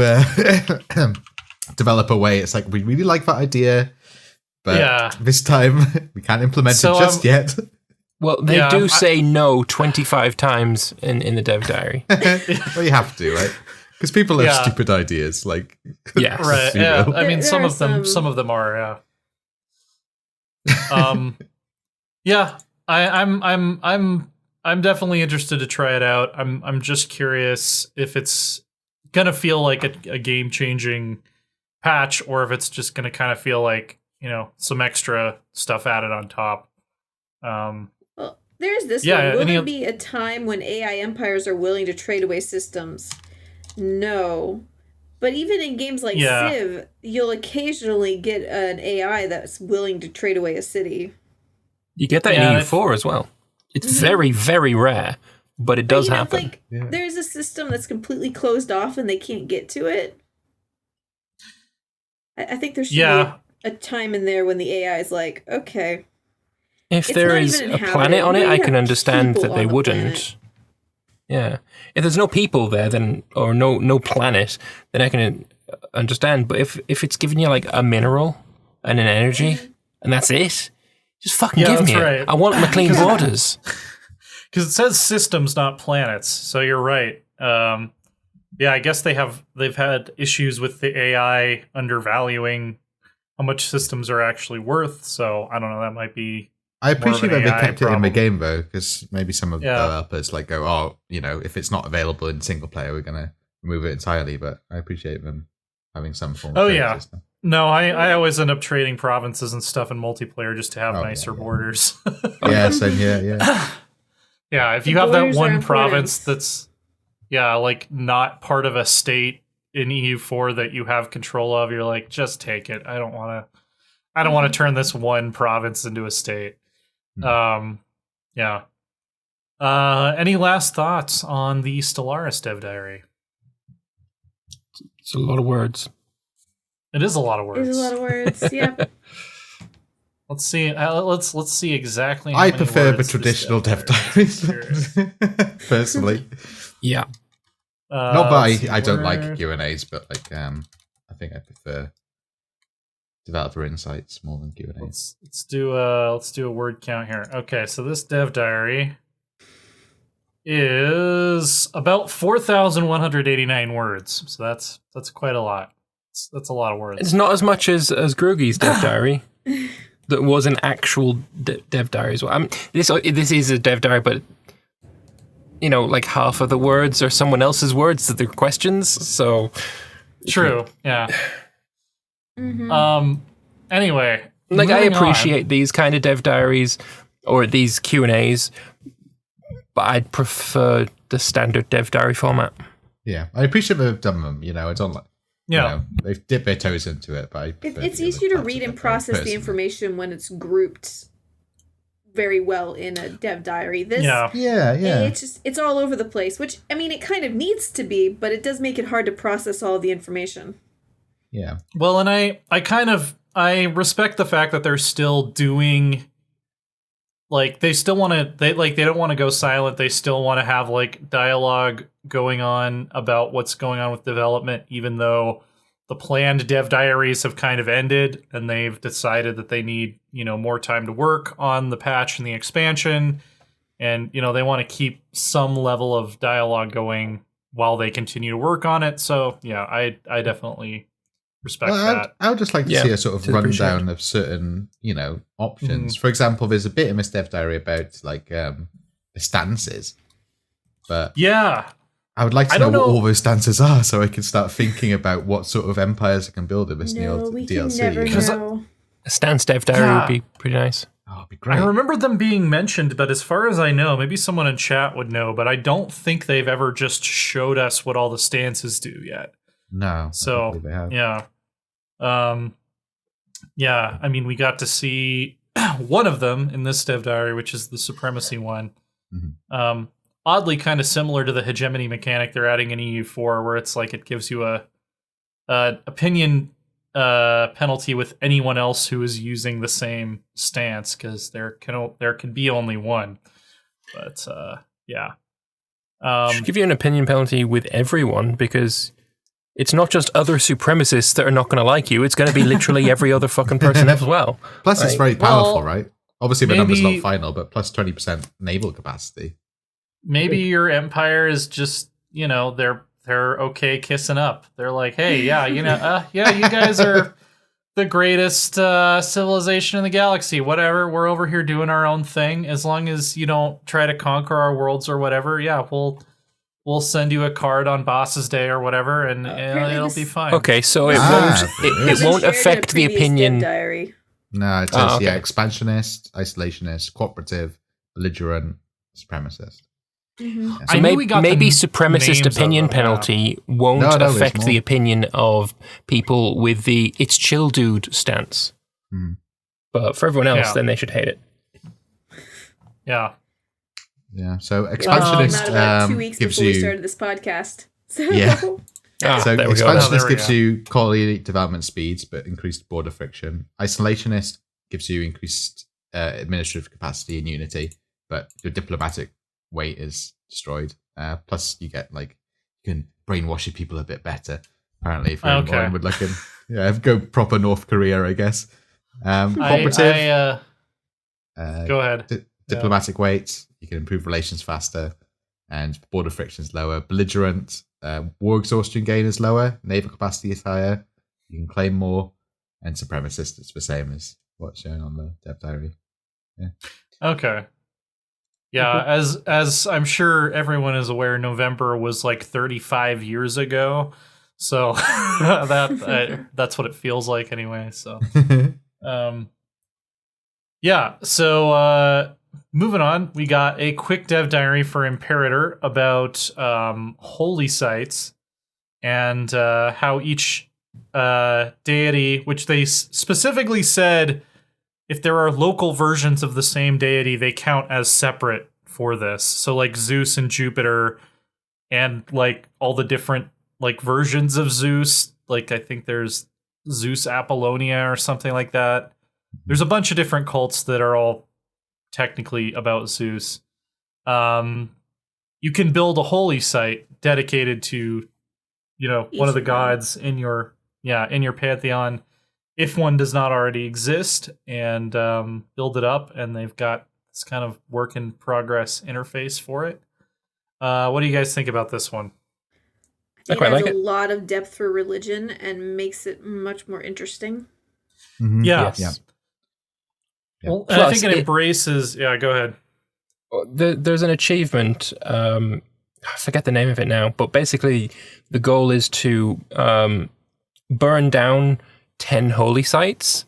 developer way. It's like, we really like that idea, but this time we can't implement it just yet. Well, they do say no 25 times in the dev diary. Well, you have to, right? Because people have stupid ideas. Like, right? Yeah, I mean, some of them are. Yeah, I'm definitely interested to try it out. I'm just curious if it's gonna feel like a game changing patch, or if it's just gonna kind of feel like some extra stuff added on top. Well, there's this one. Will there be a time when AI empires are willing to trade away systems? No. But even in games like Civ, you'll occasionally get an AI that's willing to trade away a city. You get that in EU4 as well. It's very, very rare, but it does happen. There's a system that's completely closed off and they can't get to it. I think there should be a time in there when the AI is like, okay. If there is a planet on it, I can understand that they wouldn't. Yeah. If there's no people there, then or no planet, then I can understand. But if it's giving you like a mineral and an energy, and that's it. Just fucking give me it. I want my clean waters. Because it says systems, not planets. So you're right. I guess they've had issues with the AI undervaluing how much systems are actually worth. So I don't know. That might be. I appreciate that they kept it in the game though, because maybe some of the developers like go, oh, if it's not available in single player, we're gonna remove it entirely. But I appreciate them having some form of system. No, I always end up trading provinces and stuff in multiplayer just to have nicer borders. Same here. Yeah, if you have that one province that's like not part of a state in EU4 that you have control of, you're like, just take it. I don't want to turn this one province into a state. Any last thoughts on the Stellaris dev diary? It's a lot of words. It is a lot of words. It's a lot of words. Yeah. Let's see. Let's see exactly. I prefer the traditional dev diaries, personally. Yeah. Not that I don't like Q&As, but I think I prefer developer insights more than Q&As. Let's do a word count here. Okay, so this dev diary is about 4,189 words. So that's quite a lot. That's a lot of words. It's not as much as Gruggy's dev diary. That was an actual dev diary as well. I mean, this is a dev diary, but like half of the words are someone else's words that they're questions. So true, yeah. Mm-hmm. Anyway, like I appreciate these kind of dev diaries or these Q&As, but I'd prefer the standard dev diary format. Yeah, I appreciate they've done them. I don't like. They've dipped their toes into it, but it's easier to read and process the information when it's grouped very well in a dev diary. It's all over the place, which it kind of needs to be, but it does make it hard to process all of the information. Yeah. Well, and I respect the fact that they're still doing, like, they still want to, they don't want to go silent. They still want to have like dialogue going on about what's going on with development, even though the planned dev diaries have kind of ended and they've decided that they need, more time to work on the patch and the expansion. And, they want to keep some level of dialogue going while they continue to work on it. So yeah, I definitely respect that. I would just like to see a sort of rundown of certain, options. For example, there's a bit in this dev diary about like the stances, but I would like to know what all those stances are, so I can start thinking about what sort of empires I can build in this new DLC. Because a stance dev diary would be pretty nice. Oh, it'd be great. I remember them being mentioned, but as far as I know, maybe someone in chat would know, but I don't think they've ever just showed us what all the stances do yet. No. So, we got to see one of them in this dev diary, which is the supremacy one. Mm-hmm. Oddly kind of similar to the hegemony mechanic they're adding in EU4, where it's like it gives you a opinion penalty with anyone else who is using the same stance, because there can be only one. But should give you an opinion penalty with everyone, because it's not just other supremacists that are not going to like you. It's going to be literally every other fucking person as well. Plus, it's very powerful, right? Obviously, the number's not final, but plus 20% naval capacity. Maybe your empire is just, they're okay kissing up. They're like, hey, you guys are the greatest civilization in the galaxy. Whatever, we're over here doing our own thing. As long as you don't try to conquer our worlds or whatever, we'll send you a card on Boss's Day or whatever, and it'll be fine. Okay, so it won't affect the opinion. Diary. No, it says expansionist, isolationist, cooperative, belligerent, supremacist. Mm-hmm. So maybe supremacist opinion penalty won't affect the opinion of people with the "it's chill, dude" stance. Mm. But for everyone else, then they should hate it. Yeah. Yeah. So expansionist not about 2 weeks gives before you we started this podcast. So. Yeah. So expansionist gives go. you quality development speeds, but increased border friction. Isolationist gives you increased administrative capacity and unity, but your diplomatic weight is destroyed. Plus, you get you can brainwash your people a bit better. Apparently, if you're boring with looking, go proper North Korea, I guess. Cooperative. Go ahead. Diplomatic weight. You can improve relations faster, and border friction is lower. Belligerent. War exhaustion gain is lower. Naval capacity is higher. You can claim more. And supremacist is the same as what's shown on the dev diary. Yeah. Okay. Yeah, as I'm sure everyone is aware, November was like 35 years ago, so that's what it feels like anyway. So, yeah. So moving on, we got a quick dev diary for Imperator about holy sites and how each deity, which they specifically said, if there are local versions of the same deity, they count as separate for this. So like Zeus and Jupiter and like all the different like versions of Zeus. Like I think there's Zeus Apollonia or something like that. There's a bunch of different cults that are all technically about Zeus. You can build a holy site dedicated to, one of the gods in your pantheon, if one does not already exist, and build it up, and they've got this kind of work in progress interface for it. What do you guys think about this one? I think it adds a lot of depth for religion and makes it much more interesting. Mm-hmm. Yeah. Yeah. Well, plus, I think it embraces... Yeah, go ahead. There's an achievement, I forget the name of it now, but basically the goal is to burn down 10 holy sites.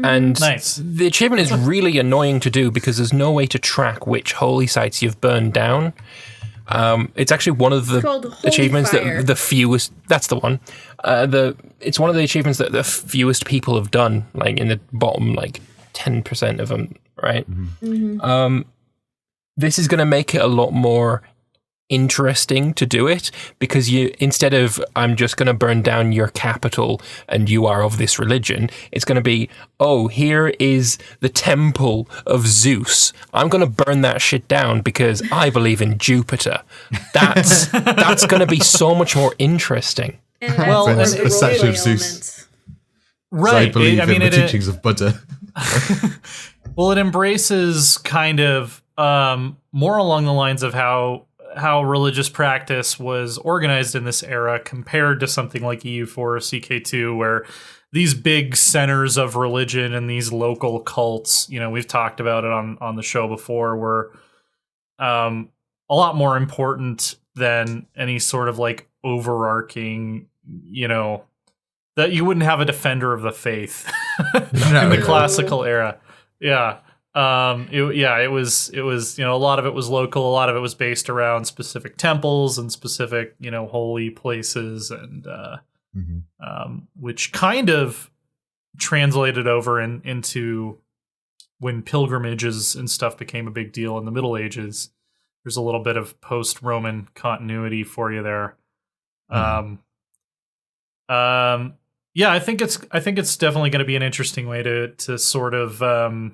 And nice. The achievement is really annoying to do because there's no way to track which holy sites you've burned down. It's actually one of the achievements that the fewest... That's the one. It's one of the achievements that the fewest people have done, like in the bottom, 10% of them, right? Mm-hmm. This is going to make it a lot more interesting to do it, because instead of I'm just going to burn down your capital and you are of this religion, it's going to be, here is the temple of Zeus. I'm going to burn that shit down because I believe in Jupiter. That's going to be so much more interesting. And the statue of Zeus. Right. So I believe in the teachings of Buddha. Well, it embraces kind of more along the lines of how religious practice was organized in this era compared to something like EU4 or CK2, where these big centers of religion and these local cults, we've talked about it on the show before, were a lot more important than any sort of overarching, that you wouldn't have a defender of the faith in the classical era. Yeah. It was a lot of it was local, a lot of it was based around specific temples and specific holy places, and which kind of translated over into when pilgrimages and stuff became a big deal in the Middle Ages. There's a little bit of post-Roman continuity for you there. I think it's definitely going to be an interesting way to sort of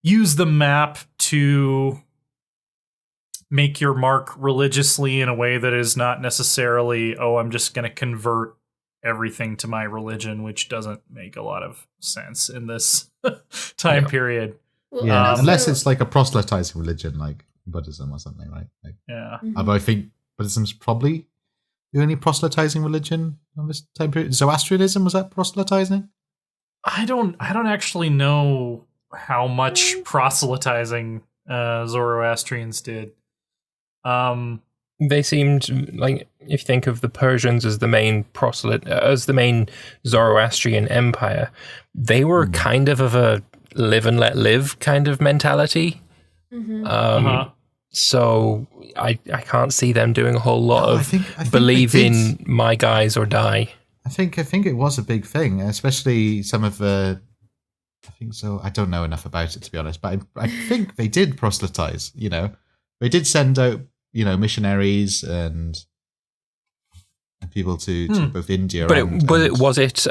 use the map to make your mark religiously in a way that is not necessarily, I'm just going to convert everything to my religion, which doesn't make a lot of sense in this time period. Well, yeah, unless it's like a proselytizing religion like Buddhism or something, right? Although I think Buddhism's probably the only proselytizing religion on this time period. Zoroastrianism, was that proselytizing? I don't actually know how much proselytizing Zoroastrians did. They seemed like, if you think of the Persians as the main as the main Zoroastrian empire, they were kind of a live and let live kind of mentality. So I can't see them doing a whole lot of I think believe in my guys or die. I think it was a big thing, especially some of the. I think so. I don't know enough about it, to be honest, but I think they did proselytize. They did send out missionaries and people to both India. Was it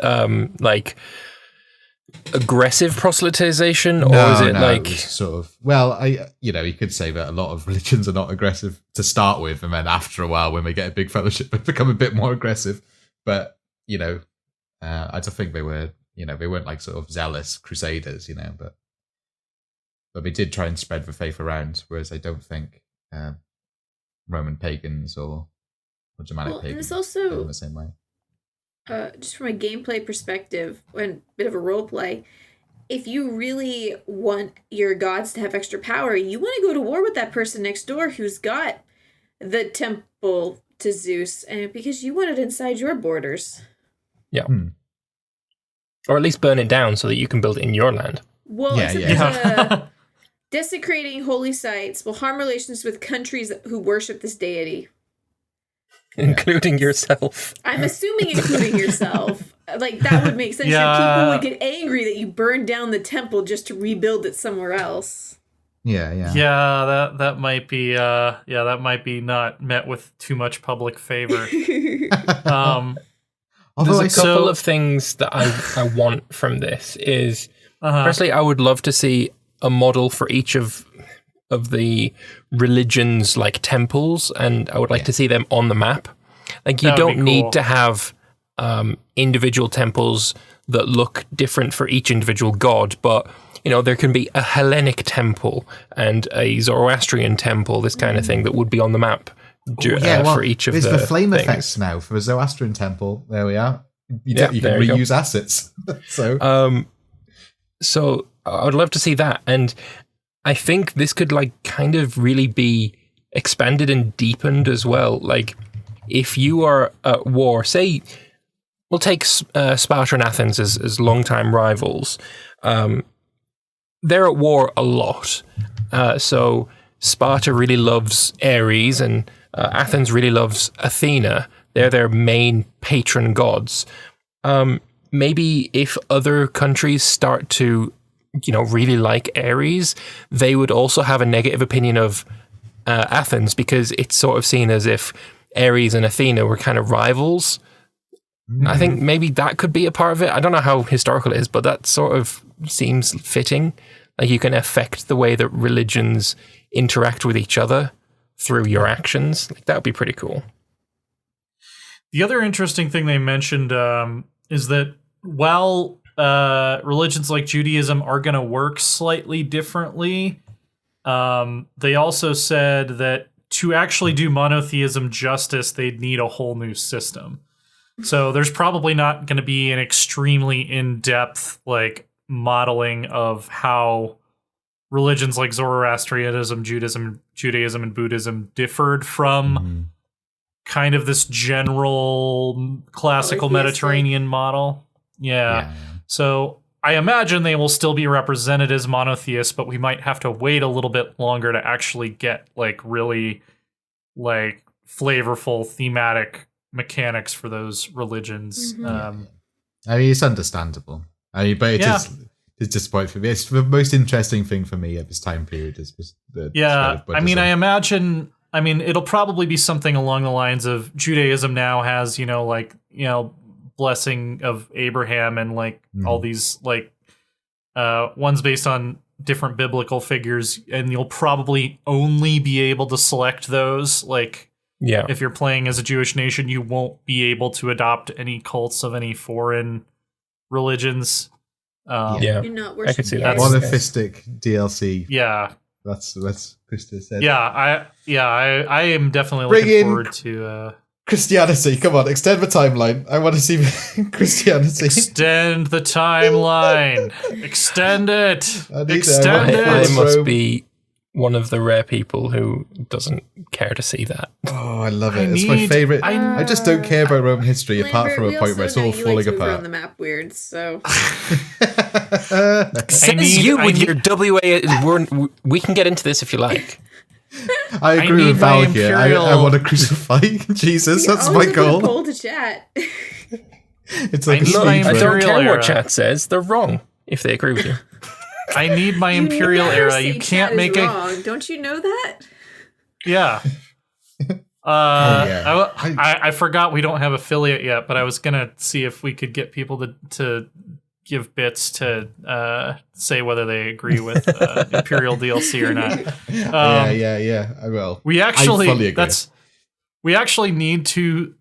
aggressive proselytization, or was it it was sort of? Well, you could say that a lot of religions are not aggressive to start with, and then after a while, when they get a big fellowship, they become a bit more aggressive. But I don't think they were they weren't like sort of zealous crusaders, but they did try and spread the faith around. Whereas I don't think Roman pagans or Germanic pagans. And it's also the same way. Just from a gameplay perspective, and a bit of a role play, if you really want your gods to have extra power, you want to go to war with that person next door who's got the temple to Zeus, and because you want it inside your borders. Yeah. Or at least burn it down so that you can build it in your land. Well, desecrating holy sites will harm relations with countries who worship this deity. Including yourself. I'm assuming including yourself. Like, that would make sense. People would get angry that you burned down the temple just to rebuild it somewhere else. Yeah, that might be that might be not met with too much public favor. There's a couple of things that I want from this is firstly, I would love to see a model for each of the religions, like temples, and I would like to see them on the map. Like, you don't need to have individual temples that look different for each individual god, but there can be a Hellenic temple and a Zoroastrian temple, this kind of thing, that would be on the map for each of the There's the flame things. effects now for the Zoroastrian temple. There we are. You can reuse assets. So I would love to see that, and I think this could kind of really be expanded and deepened as well. Like, if you are at war, say, we'll take Sparta and Athens as longtime rivals. They're at war a lot. So Sparta really loves Ares, and Athens really loves Athena. They're their main patron gods. Maybe if other countries start to really like Ares, they would also have a negative opinion of Athens, because it's sort of seen as if Ares and Athena were kind of rivals. I think maybe that could be a part of it. I don't know how historical it is, but that sort of seems fitting. Like, you can affect the way that religions interact with each other through your actions. Like, that would be pretty cool. The other interesting thing they mentioned is that while religions like Judaism are going to work slightly differently, they also said that to actually do monotheism justice, they'd need a whole new system. So there's probably not going to be an extremely in-depth modeling of how religions like Zoroastrianism, Judaism, and Buddhism differed from kind of this general classical Mediterranean model. Yeah. So I imagine they will still be represented as monotheists, but we might have to wait a little bit longer to actually get really flavorful thematic mechanics for those religions. I mean, it's understandable. But it's disappointing for me. It's the most interesting thing for me at this time period is the I mean, I imagine. I mean, it'll probably be something along the lines of Judaism now has blessing of Abraham and all these ones based on different biblical figures, and you'll probably only be able to select those. If you're playing as a Jewish nation, you won't be able to adopt any cults of any foreign religions. You're not I could see that. Monophysitic DLC. Yeah. That's Krista said. I am definitely looking forward to Christianity. Come on, extend the timeline. I want to see Christianity. Extend the timeline. Extend it. Extend it. I must be one of the rare people who doesn't care to see that. Oh, I love it. It's my favorite. I just don't care about Roman history apart from a point where it's all falling apart. Around the map weird, so. Says you with your WA. We can get into this if you like. I agree with Val here. I want to crucify Jesus. That's my goal. Poll to chat. It's like I don't care what chat says. They're wrong if they agree with you. I need my imperial era. You can't make it. Don't you know that? Yeah. I forgot we don't have affiliate yet, but I was gonna see if we could get people to give bits to say whether they agree with Imperial DLC or not. Yeah. I will. We actually need to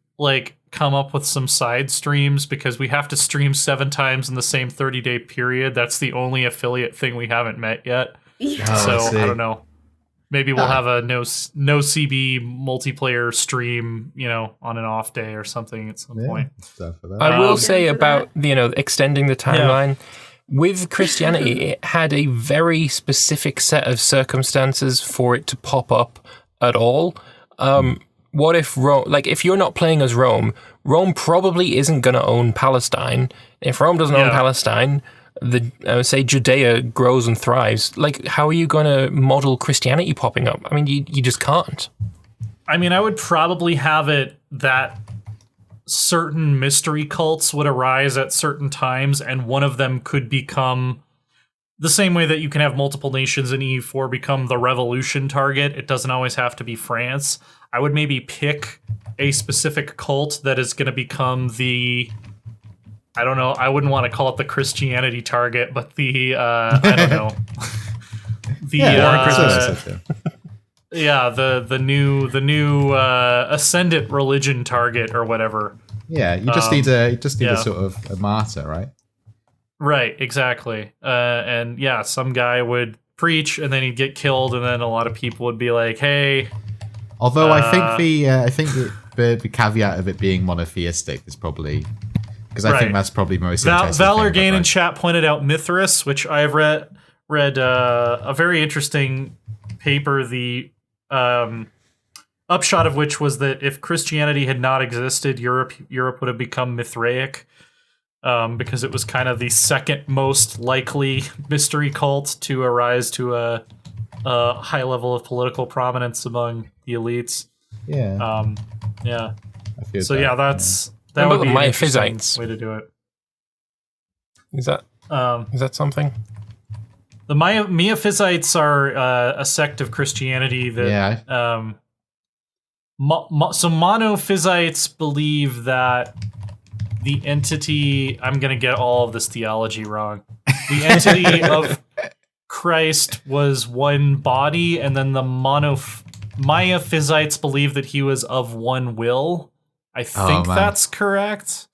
come up with some side streams because we have to stream 7 times in the same 30-day period. That's the only affiliate thing we haven't met yet. So I don't know. Maybe we'll have a NoCB multiplayer stream, on an off day or something at some point. I will say about, extending the timeline. Yeah. With Christianity, it had a very specific set of circumstances for it to pop up at all. What if Rome, if you're not playing as Rome probably isn't going to own Palestine. If Rome doesn't own Palestine, say Judea grows and thrives. How are you going to model Christianity popping up? I mean, you just can't. I mean, I would probably have it that certain mystery cults would arise at certain times, and one of them could become the same way that you can have multiple nations in EU4 become the revolution target. It doesn't always have to be France. I would maybe pick a specific cult that is going to become the... I don't know. I wouldn't want to call it the Christianity target, but the I don't know. The new ascendant religion target or whatever. Yeah, you just need a sort of a martyr, right? Right, exactly. And some guy would preach and then he'd get killed, and then a lot of people would be like, "Hey." Although I think the caveat of it being monotheistic is probably. Because I think that's probably most interesting. Valor Gain in chat pointed out Mithras, which I've read a very interesting paper. The upshot of which was that if Christianity had not existed, Europe would have become Mithraic, because it was kind of the second most likely mystery cult to arise to a high level of political prominence among the elites. Yeah. That would be an interesting way to do it. Is that something? The Miaphysites are a sect of Christianity that. So Monophysites believe that the entity. I'm going to get all of this theology wrong. The entity of Christ was one body, and then the Miaphysites believe that he was of one will. I think that's correct.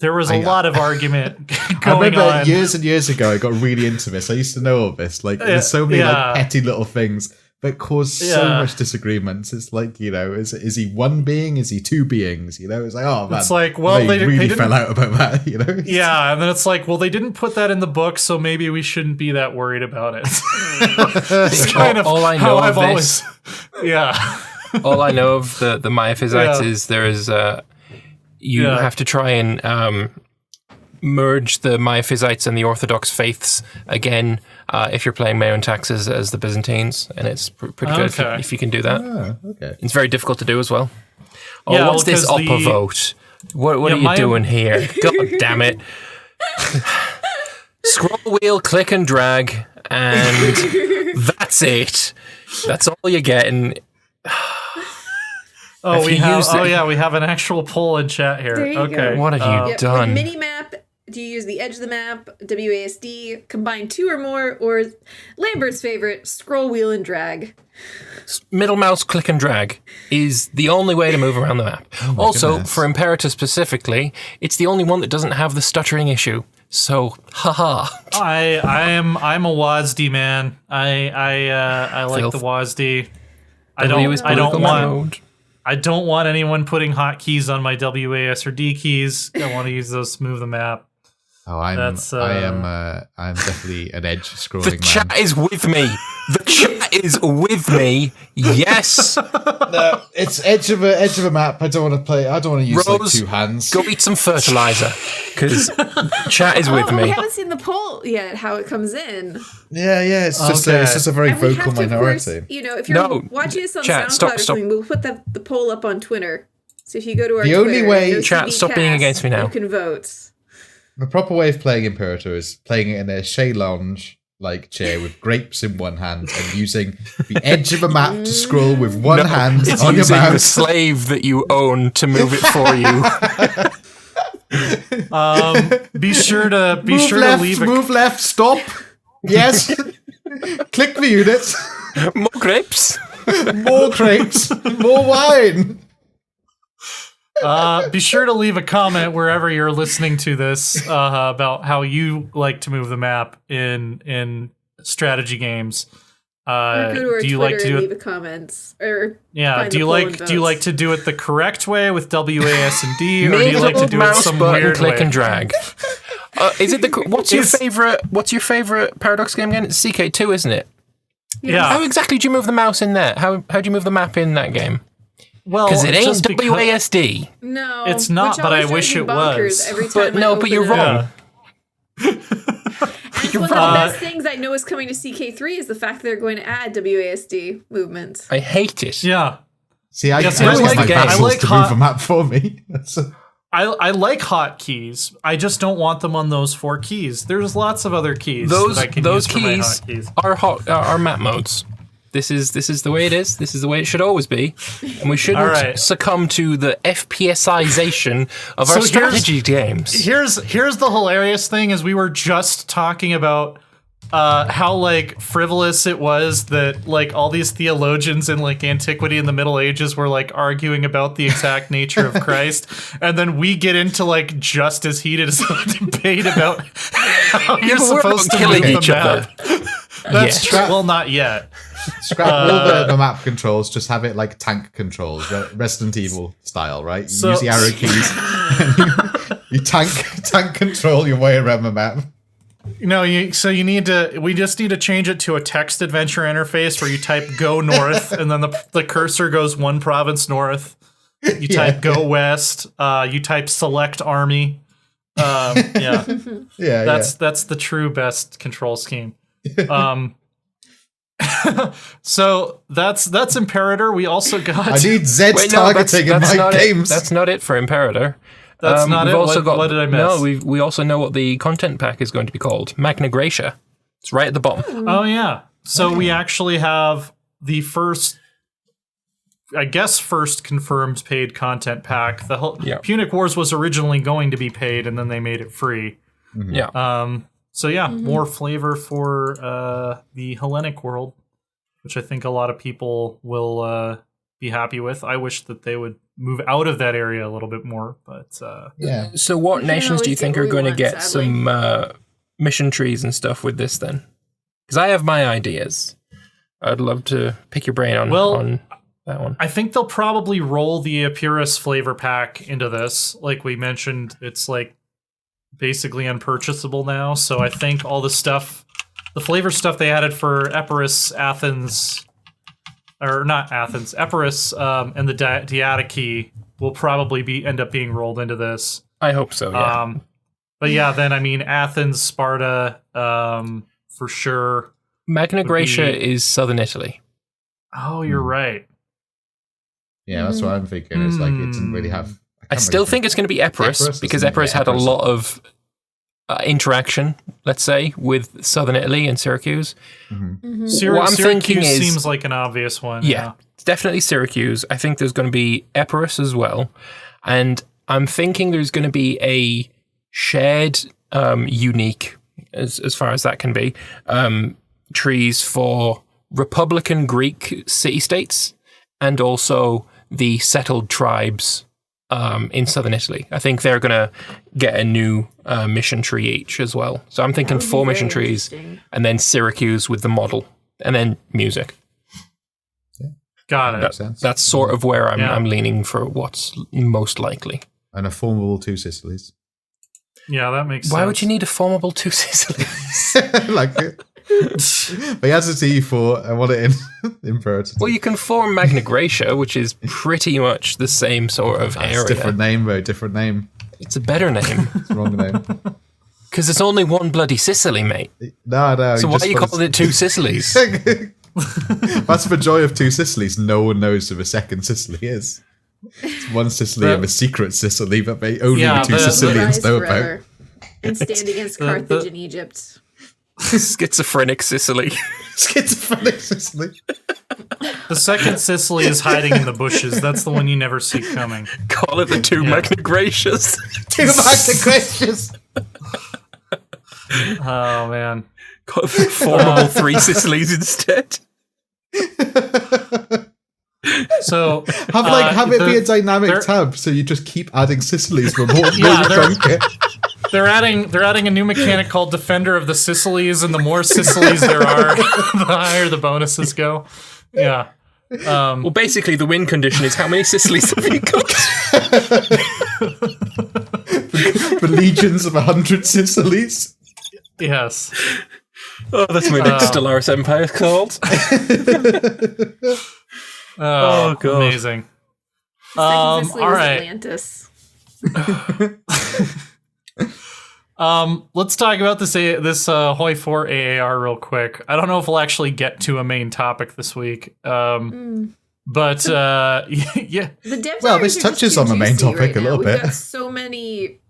There was a lot of argument going on. I remember years and years ago, I got really into this. I used to know all this. There's so many petty little things that cause so much disagreements. It's is he one being? Is he two beings? It's like, oh man. It's like, well, they really fell out about that. Yeah, and then it's like, well, they didn't put that in the book, so maybe we shouldn't be that worried about it. It's kind of all I know of this. All I know of the Miaphysites is there is you have to try and merge the Miaphysites and the Orthodox faiths again if you're playing Mayon Taxes as the Byzantines, and it's pretty good if you can do that. Okay. It's very difficult to do as well. What's this upper vote? What are you doing here? God damn it. Scroll wheel, click and drag, and that's it. That's all you're getting. We have an actual poll in chat here. There you go. What have you done? With Minimap, do you use the edge of the map, WASD, combine 2 or more, or Lambert's favorite, scroll wheel and drag? Middle mouse click and drag is the only way to move around the map. Also, for Imperator specifically, it's the only one that doesn't have the stuttering issue. So, haha. I'm a WASD man. I like the WASD. I don't want anyone putting hotkeys on my WAS or D keys. I want to use those to move the map. I'm definitely an edge scrolling man. The chat is with me. The chat is with me. Yes. No, it's edge of a map. I don't want to play. I don't want to use Rose, 2 hands. Go eat some fertilizer, because chat is with me. We haven't seen the poll yet. How it comes in. Yeah. It's just a very vocal minority. Of course, if you're watching us on SoundCloud or something, we'll put the poll up on Twitter. So if you go to our only way, chat, stop being against me now. You can vote. The proper way of playing Imperator is playing it in a Shea Lounge chair with grapes in one hand and using the edge of a map to scroll with one hand it's on your using mouse. The slave that you own to move it for you. Be sure to move left, stop. Yes. Click the units. More grapes. More grapes. More wine. Be sure to leave a comment wherever you're listening to this about how you like to move the map in strategy games. Or go to our do you Twitter like to do and it? leave a comment? Or Do you like to do it the correct way with WASD, or do you like to do it some weird click way? and drag? Is it what's your favorite Paradox game again? It's CK2, isn't it? Yeah. How exactly do you move the mouse in there? How do you move the map in that game? Well, Because it ain't just WASD. No, It's not, which but I always wish drives me it was. bonkers every time But you're wrong. And one of the best things I know is coming to CK3 is the fact that they're going to add WASD movement. I hate it. Yeah. See, I Yes, use I my like vassals to move a map for me. I like hotkeys. I just don't want them on those 4 keys. There's lots of other keys that I can Those use for my keys hotkeys. are map modes. This is the way it is. This is the way it should always be, and we shouldn't succumb to the FPSization of our strategy games. Here's the hilarious thing: is we were just talking about how like frivolous it was that like all these theologians in like antiquity and the Middle Ages were like arguing about the exact nature of Christ, and then we get into like just as heated as a debate about how you're supposed to killing move each the other. map. That's true. Well, not yet. Scrap all the map controls, just have it like tank controls, Resident Evil style, right? You use the arrow keys, and you tank control your way around the map. No, we just need to change it to a text adventure interface where you type go north and then the cursor goes 1 province north. You type go west, you type select army. That's the true best control scheme. So that's Imperator. We also got I need Zed's targeting in my games. That's not it for Imperator. That's not it. What did I miss? No, we also know what the content pack is going to be called. Magna Graecia. It's right at the bottom. Oh yeah. So we actually have the first confirmed paid content pack. The whole Punic Wars was originally going to be paid, and then they made it free. Mm-hmm. Yeah. So yeah, more flavor for the Hellenic world, which I think a lot of people will be happy with. I wish that they would move out of that area a little bit more, but So what nations do you think are going to get sadly. some mission trees and stuff with this then? Because I have my ideas. I'd love to pick your brain on that one. I think they'll probably roll the Epirus flavor pack into this. Like we mentioned, it's like basically unpurchasable now. So I think all the stuff, the flavor stuff they added for Epirus, Epirus, and the Diadochi will probably end up being rolled into this. I hope so, yeah. But yeah, then I mean Athens, Sparta, for sure. Magna Graecia is southern Italy. Oh, you're right. Yeah, that's what I'm thinking. It's like it didn't really have. I still think it's going to be Epirus because Epirus had a lot of interaction, let's say, with southern Italy and Syracuse. Mm-hmm. What I'm thinking is, seems like an obvious one. Yeah, it's definitely Syracuse. I think there's going to be Epirus as well. And I'm thinking there's going to be a shared, unique, as far as that can be, trees for Republican Greek city-states and also the settled tribes in southern Italy. I think they're going to get a new mission tree each as well. So I'm thinking 4 mission trees and then Syracuse with the model and then music. Yeah. Got it. That's sort of where I'm leaning for what's most likely. And a formable 2 Sicilies. Yeah, that makes sense. Why would you need a formable 2 Sicilies? Like it. But he has a T4. I want it in Imperator. Well, you can form Magna Graecia, which is pretty much the same sort of area. It's a different name, bro. Different name. It's a better name. It's the wrong name. Because it's only one bloody Sicily, mate. No. So why are you calling it 2 Sicilies? That's the joy of 2 Sicilies. No one knows who the second Sicily is. It's one Sicily and a secret Sicily, but only 2 Sicilians know about. And stand against Carthage and Egypt. Schizophrenic Sicily. Schizophrenic Sicily. The second Sicily is hiding in the bushes. That's the one you never see coming. Call it the 2 Magna Graecias. 2 Magna Graecias. Oh, man. Call it the formable 3 Sicilies instead. So have it be a dynamic tab, so you just keep adding Sicilies for more. They're adding a new mechanic called Defender of the Sicilies, and the more Sicilies there are, the higher the bonuses go. Yeah. Well, basically, the win condition is how many Sicilies have you got? For legions of 100 Sicilies. Yes. Oh, that's my next Stellaris Empire called. Oh, God. Amazing. All right. Atlantis. Let's talk about this Hoi 4 AAR real quick. I don't know if we'll actually get to a main topic this week. But yeah. This touches on the main topic a little bit. We've got so many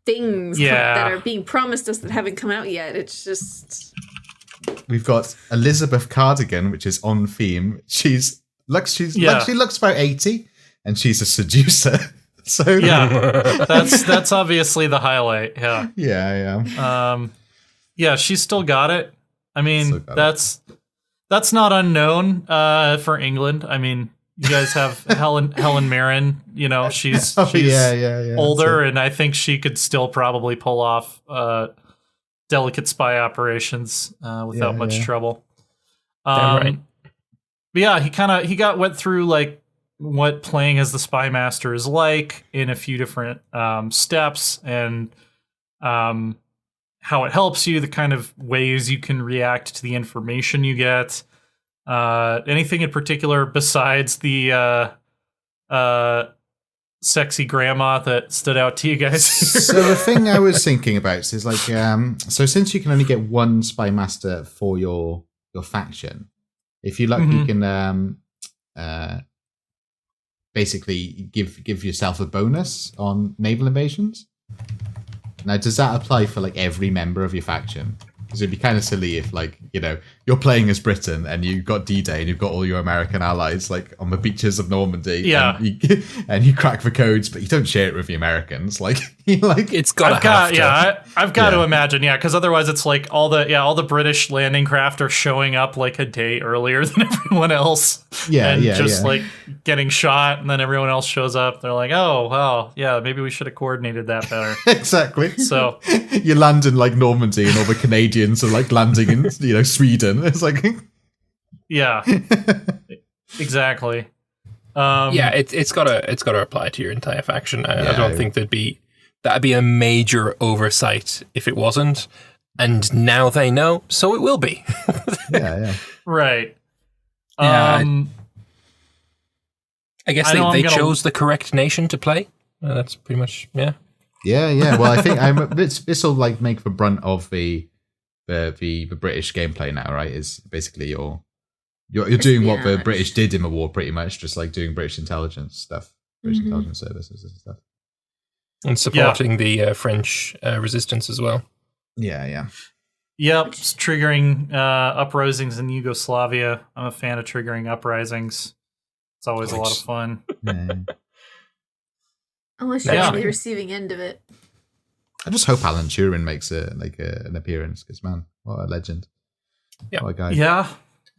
things that are being promised us that haven't come out yet. It's just... We've got Elizabeth Cardigan, which is on theme. She looks about 80, and she's a seducer. So yeah, that's obviously the highlight. Yeah. Yeah. She's still got it. I mean, that's not unknown for England. I mean, you guys have Helen Mirren. You know, she's older, and I think she could still probably pull off delicate spy operations without much trouble. Right. But yeah, he went through like what playing as the spy master is like in a few different steps, and how it helps you, the kind of ways you can react to the information you get. Anything in particular besides the sexy grandma that stood out to you guys? So the thing I was thinking about is like, so since you can only get one spy master for your faction, if you like, you can basically give yourself a bonus on naval invasions. Now, does that apply for like every member of your faction? Because it'd be kind of silly if, like, you know, you're playing as Britain and you've got D-Day and you've got all your American allies like on the beaches of Normandy. Yeah, and you crack the codes, but you don't share it with the Americans. Like, it's got. I've got to imagine, because otherwise it's like all the British landing craft are showing up like a day earlier than everyone else. Like getting shot, and then everyone else shows up. They're like, oh, well, yeah, maybe we should have coordinated that better. Exactly. So you land in like Normandy, and all the Canadians are like landing in Sweden. It's like, yeah, exactly. It's got to apply to your entire faction. I don't think that'd be a major oversight if it wasn't. And now they know, so it will be. Right. I guess they chose the correct nation to play. That's pretty much Yeah. Well, I think this will like make the brunt of the British gameplay now, right? Is basically you're doing what the British did in the war, pretty much, just like doing British intelligence stuff, British intelligence services and stuff, and supporting the French resistance as well. Yeah. Yep, it's triggering uprisings in Yugoslavia. I'm a fan of triggering uprisings. It's always a lot of fun. Unless you're on the receiving end of it. I just hope Alan Turing makes an appearance, because man, what a legend! Yeah, what a guy. Yeah,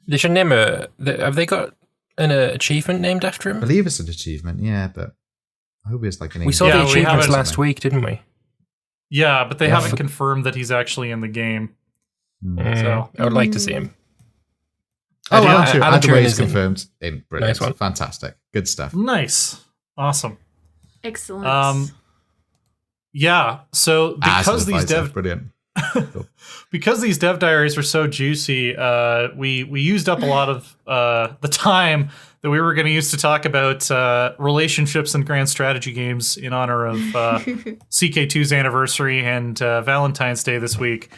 they should name have they got an achievement named after him? I believe it's an achievement, but I hope it's like an. We saw the achievements last week, didn't we? Yeah, but they haven't confirmed that he's actually in the game. So I would like to see him. Alan Turing is confirmed. Brilliant. Nice one. Fantastic. Good stuff. Nice. Awesome. Excellent. So because these brilliant. Cool. Because these dev diaries were so juicy, we used up a lot of the time that we were going to use to talk about relationships and grand strategy games in honor of CK2's anniversary and Valentine's Day this week.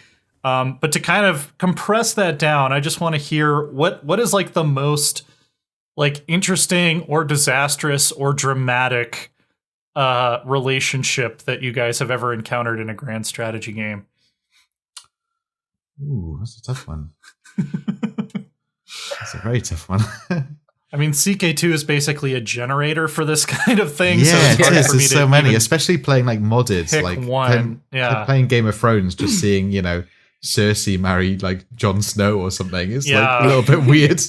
But to kind of compress that down, I just want to hear what is like the most like interesting or disastrous or dramatic relationship that you guys have ever encountered in a grand strategy game. Ooh, that's a tough one. That's a very tough one. I mean, CK2 is basically a generator for this kind of thing. Yeah, so there's so many, especially playing like modded, like one. playing Game of Thrones, just seeing Cersei marry like Jon Snow or something. It's like a little bit weird.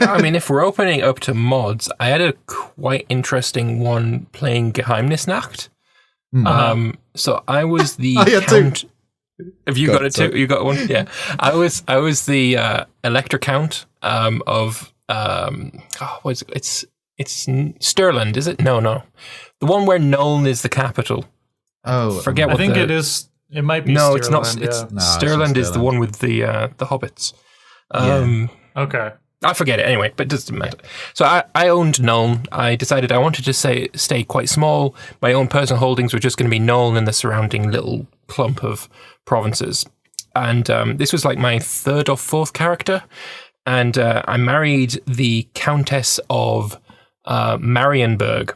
I mean, if we're opening up to mods, I had a quite interesting one playing Geheimnisnacht. So I was the count. Have you got it too? You got one? Yeah. I was the Elector Count of what is it? It's Stirland, is it? No. The one where Nuln is the capital. Oh, forget what I think it is. It might be. No, Stirland, it's not. Stirland is the one with the hobbits. Okay. I forget it anyway, but it doesn't matter. So I owned Nuln. I decided I wanted to stay quite small. My own personal holdings were just going to be Nuln and the surrounding little clump of provinces. And this was like my third or fourth character. And I married the Countess of Marienburg.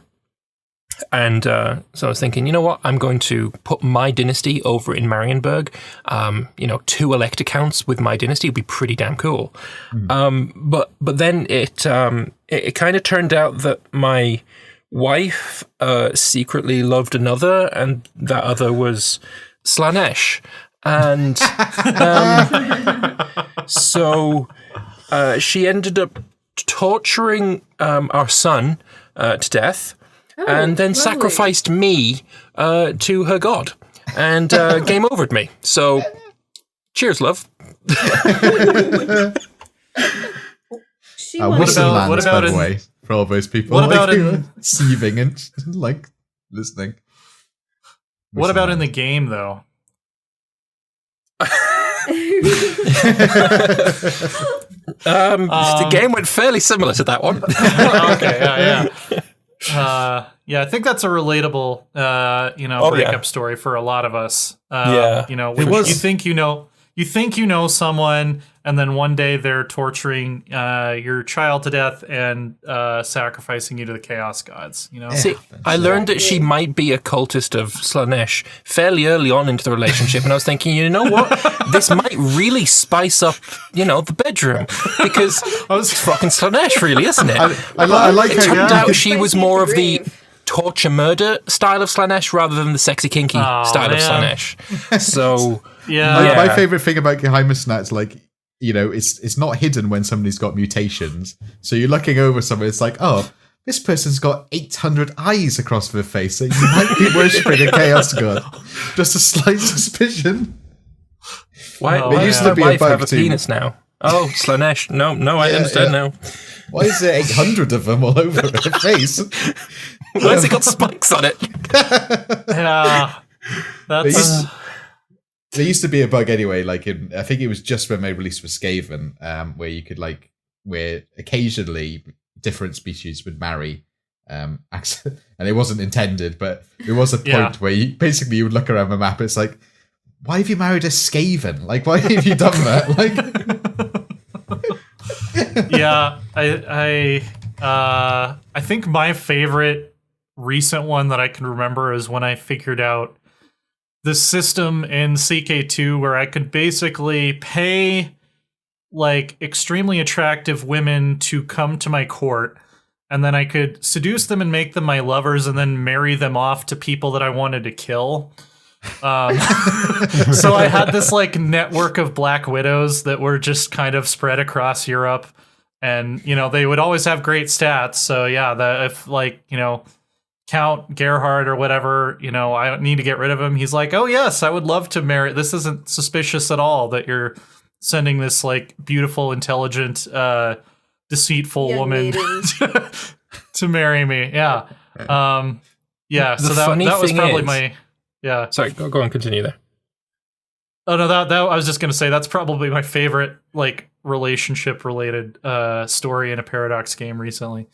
And so I was thinking, you know what? I'm going to put my dynasty over in Marienburg. 2 Elector counts with my dynasty would be pretty damn cool. But then it kind of turned out that my wife secretly loved another, and that other was Slanesh. And so she ended up torturing our son to death. And then sacrificed me to her god, and game overed me. So, cheers, love. What about by the way, for all those people? What about seething and like listening? What about in the game, though? The game went fairly similar to that one. Okay, yeah. I think that's a relatable, breakup story for a lot of us. You think you know someone, and then one day they're torturing your child to death and sacrificing you to the chaos gods. See, I learned that she might be a cultist of Slanesh fairly early on into the relationship, and I was thinking, you know what, this might really spice up, the bedroom, because it's fucking Slanesh, really, isn't it? I like it turned out she was more of the torture murder style of Slanesh rather than the sexy kinky style of Slanesh. So my favorite thing about Geheimnisnacht, like, it's not hidden when somebody's got mutations. So you're looking over someone, it's like, oh, this person's got 800 eyes across their face, so you might be worshipping a chaos god. Just a slight suspicion. Why there used to be a bug have a penis now? Oh, Slanesh. No, I understand now. Why is there 800 of them all over her face? Why has it got spikes on it? Yeah, that's... There used to be a bug anyway, like I think it was just when they released for Skaven, where you could where occasionally different species would marry, and it wasn't intended, but there was a point where you would look around the map, it's like, why have you married a Skaven? Like, why have you done that? I think my favorite recent one that I can remember is when I figured out the system in CK2 where I could basically pay like extremely attractive women to come to my court, and then I could seduce them and make them my lovers and then marry them off to people that I wanted to kill. So I had this like network of Black Widows that were just kind of spread across Europe, and they would always have great stats. So if Count Gerhard or whatever, I don't need to get rid of him. He's like, oh yes, I would love to marry. This isn't suspicious at all that you're sending this like beautiful, intelligent, deceitful woman to marry me. Yeah. So that was probably my. Yeah. Sorry, go on, continue there. Oh no, that I was just gonna say that's probably my favorite like relationship related story in a Paradox game recently.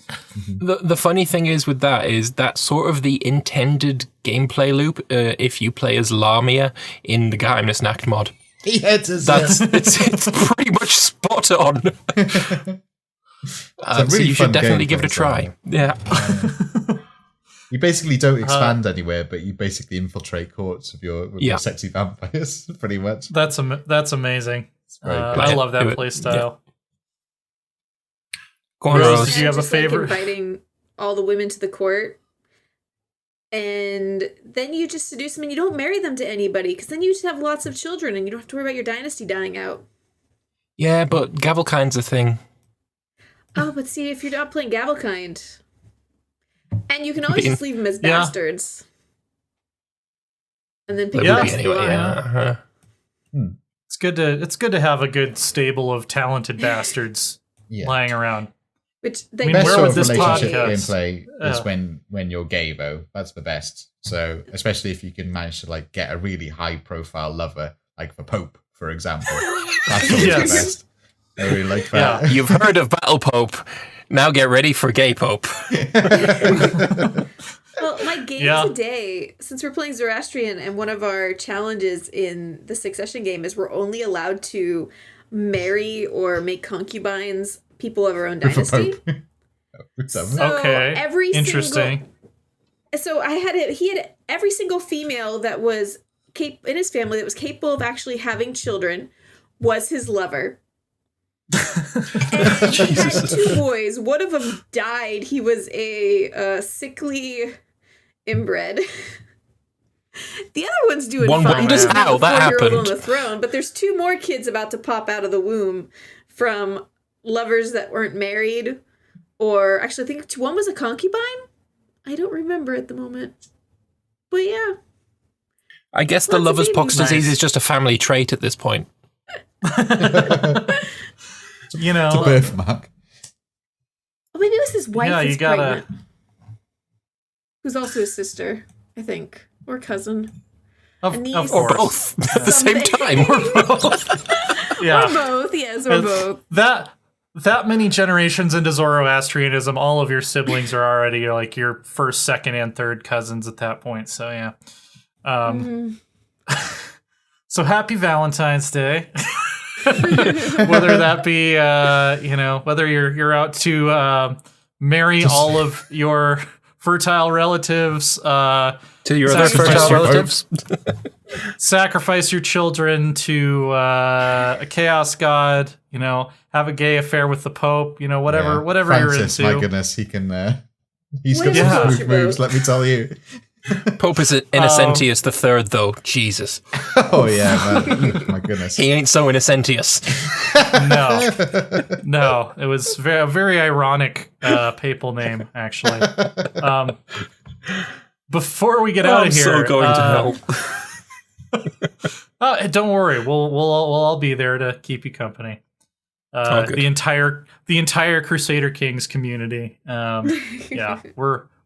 The funny thing is with that is that's sort of the intended gameplay loop if you play as Lamia in the Geheimnisnacht mod. Yeah, it's pretty much spot on. Really so you should definitely give it a try. Yeah. You basically don't expand anywhere, but you basically infiltrate courts with your sexy vampires, pretty much. That's amazing. I love that play style. Go on, Rose, did you have a favorite? Like inviting all the women to the court. And then you just seduce them and you don't marry them to anybody because then you just have lots of children and you don't have to worry about your dynasty dying out. Yeah, but Gavelkind's a thing. Oh, but see, if you're not playing Gavelkind, and you can always just leave them as bastards. And then pick the best one. Yeah. It's good to have a good stable of talented bastards lying around. Which the best sort of relationship gameplay is when you're gay, though. That's the best. So especially if you can manage to like get a really high profile lover, like the Pope, for example. That's always the best. I really like that. Yeah. You've heard of Battle Pope. Now get ready for Gay Pope. Well, my game today, since we're playing Zoroastrian, and one of our challenges in the Succession game is we're only allowed to marry or make concubines people of our own dynasty. So every interesting. He had every single female that was in his family that was capable of actually having children was his lover. And he had 2 boys. One of them died. He was a sickly inbred. The other one's doing fine. One wonders how that happened. On the throne, but there's 2 more kids about to pop out of the womb from lovers that weren't married, or actually I think one was a concubine. I don't remember at the moment, but yeah. I guess the lover's pox disease is just a family trait at this point. You know, it's a birthmark. Oh, maybe it was his wife who's pregnant, who's also his sister, I think, or cousin. Of course. Or both at the same time. Or both. Yeah. Or both, yes, or both. That many generations into Zoroastrianism, all of your siblings are already like your first, second, and third cousins at that point. So yeah. So happy Valentine's Day. Whether that be whether you're out to marry all of your fertile relatives, to your other fertile relatives, sacrifice your children to a chaos god, have a gay affair with the Pope, whatever Francis, you're into. My goodness, he's got some smooth moves, let me tell you. Pope is Innocentius the Third, though. Jesus. Oh yeah, man. My goodness. He ain't so Innocentius. No. It was a very ironic papal name, actually. Before we get out of here, so going to hell. Don't worry, we'll all be there to keep you company. The entire Crusader Kings community. Yeah,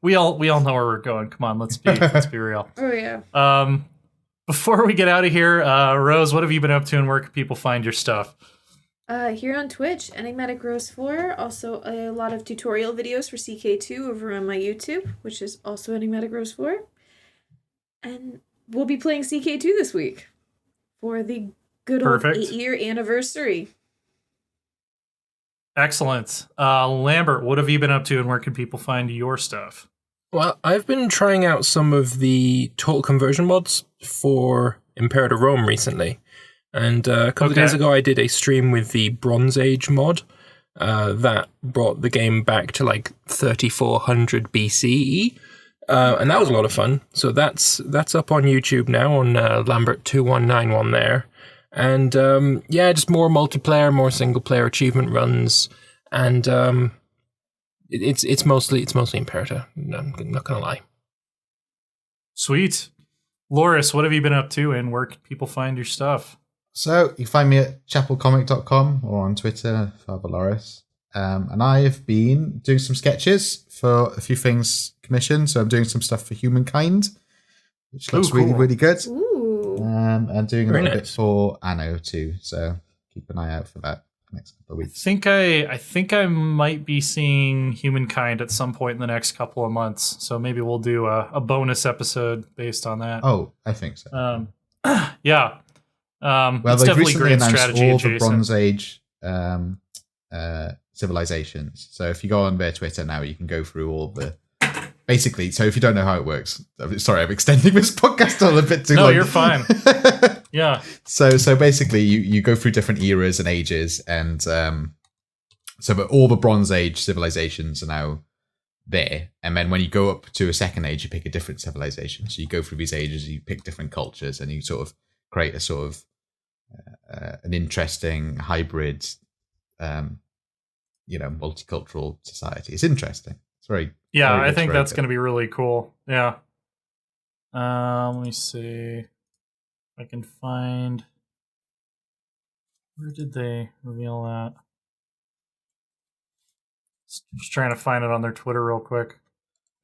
we all know where we're going. Come on, let's be real. Oh yeah. Before we get out of here, Rose, what have you been up to and where can people find your stuff? Here on Twitch, Enigmatic Rose 4. Also a lot of tutorial videos for CK2 over on my YouTube, which is also Enigmatic Rose 4. And we'll be playing CK2 this week for the good old 8-year anniversary. Excellent. Lambert, what have you been up to and where can people find your stuff? Well, I've been trying out some of the total conversion mods for Imperator Rome recently. And a couple of days ago, I did a stream with the Bronze Age mod that brought the game back to like 3400 BCE. And that was a lot of fun. So that's up on YouTube now on Lambert2191 there. And just more multiplayer, more single player achievement runs, and it's mostly Imperator. I'm not gonna lie. Sweet, Loris, what have you been up to, and where can people find your stuff? So you can find me at chapelcomic.com or on Twitter, Father Loris. And I've been doing some sketches for a few things commissioned. So I'm doing some stuff for Humankind, which looks really, really good. Ooh. And doing a little bit for Anno too. So keep an eye out for that next couple of weeks. I think I might be seeing Humankind at some point in the next couple of months. So maybe we'll do a bonus episode based on that. Oh, I think so. Yeah. Well, it's they've definitely recently great announced strategy all adjacent. the Bronze Age civilizations. So if you go on their Twitter now, you can go through all the... Basically, so if you don't know how it works... Sorry, I'm extending this podcast a little bit too long. No, you're fine. Yeah. So basically, you go through different eras and ages, and but all the Bronze Age civilizations are now there. And then when you go up to a second age, you pick a different civilization. So you go through these ages, you pick different cultures, and you sort of create a sort of an interesting hybrid, multicultural society. It's interesting. It's very I think that's going to be really cool. Yeah. Let me see if I can find. Where did they reveal that? Just trying to find it on their Twitter real quick.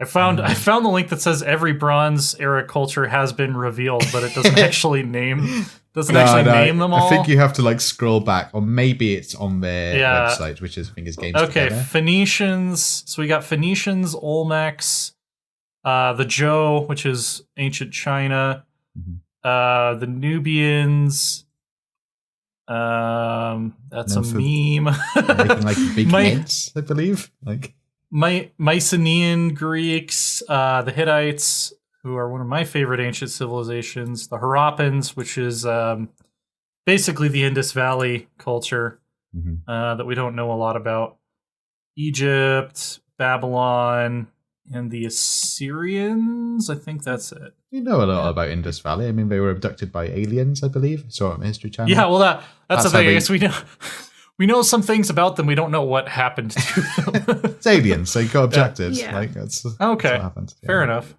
I found the link that says every Bronze Era culture has been revealed, but it doesn't actually name name them all. I think you have to scroll back, or maybe it's on their website, which is I think is Games Together. Phoenicians. So we got Phoenicians, Olmecs, the Zhou, which is ancient China, the Nubians. That's a meme. Making big heads, I believe. Mycenaean Greeks, the Hittites, who are one of my favorite ancient civilizations, the Harappans, which is basically the Indus Valley culture that we don't know a lot about, Egypt, Babylon, and the Assyrians. I think that's it. You know a lot about Indus Valley. I mean, they were abducted by aliens, I believe. Saw it on History Channel. Yeah, well, that's the thing. I guess we know some things about them. We don't know what happened to them. It's aliens. They got abducted. Yeah. That's okay. That's what happened. Yeah. Fair enough.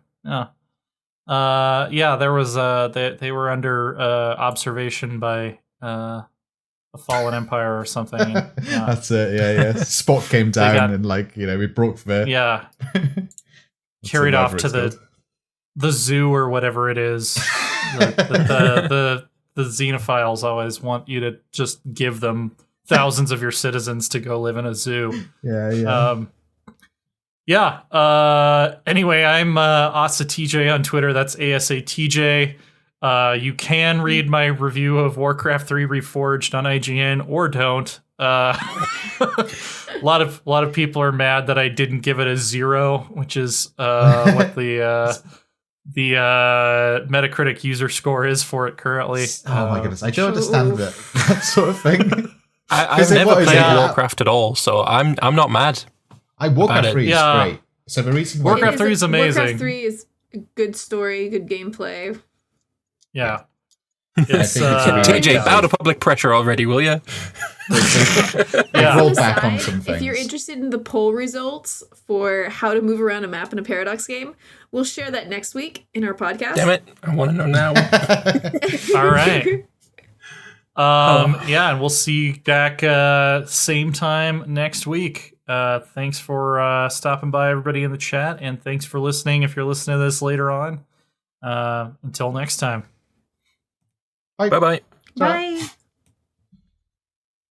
Yeah. There was they were under observation by a fallen empire or something. And, that's it. Yeah. Spot came down and we broke the carried off to the zoo or whatever it is. The xenophiles always want you to just give them thousands of your citizens to go live in a zoo. Anyway, I'm AsaTJ on Twitter. That's ASATJ. You can read my review of Warcraft 3 Reforged on IGN, or don't. A lot of people are mad that I didn't give it a 0, which is what the Metacritic user score is for it currently. Oh my goodness, I don't understand that sort of thing. I've never played Warcraft at all, so I'm not mad. Warcraft 3 is great. So the recent Warcraft 3 is amazing. Warcraft 3 is a good story, good gameplay. Yeah. It's, TJ, bow to public pressure already, will you? Roll back on some things. If you're interested in the poll results for how to move around a map in a Paradox game, we'll share that next week in our podcast. Damn it, I want to know now. All right. And we'll see you back same time next week. Thanks for stopping by, everybody in the chat, and thanks for listening if you're listening to this later on. Until next time. Bye. Bye-bye. Bye.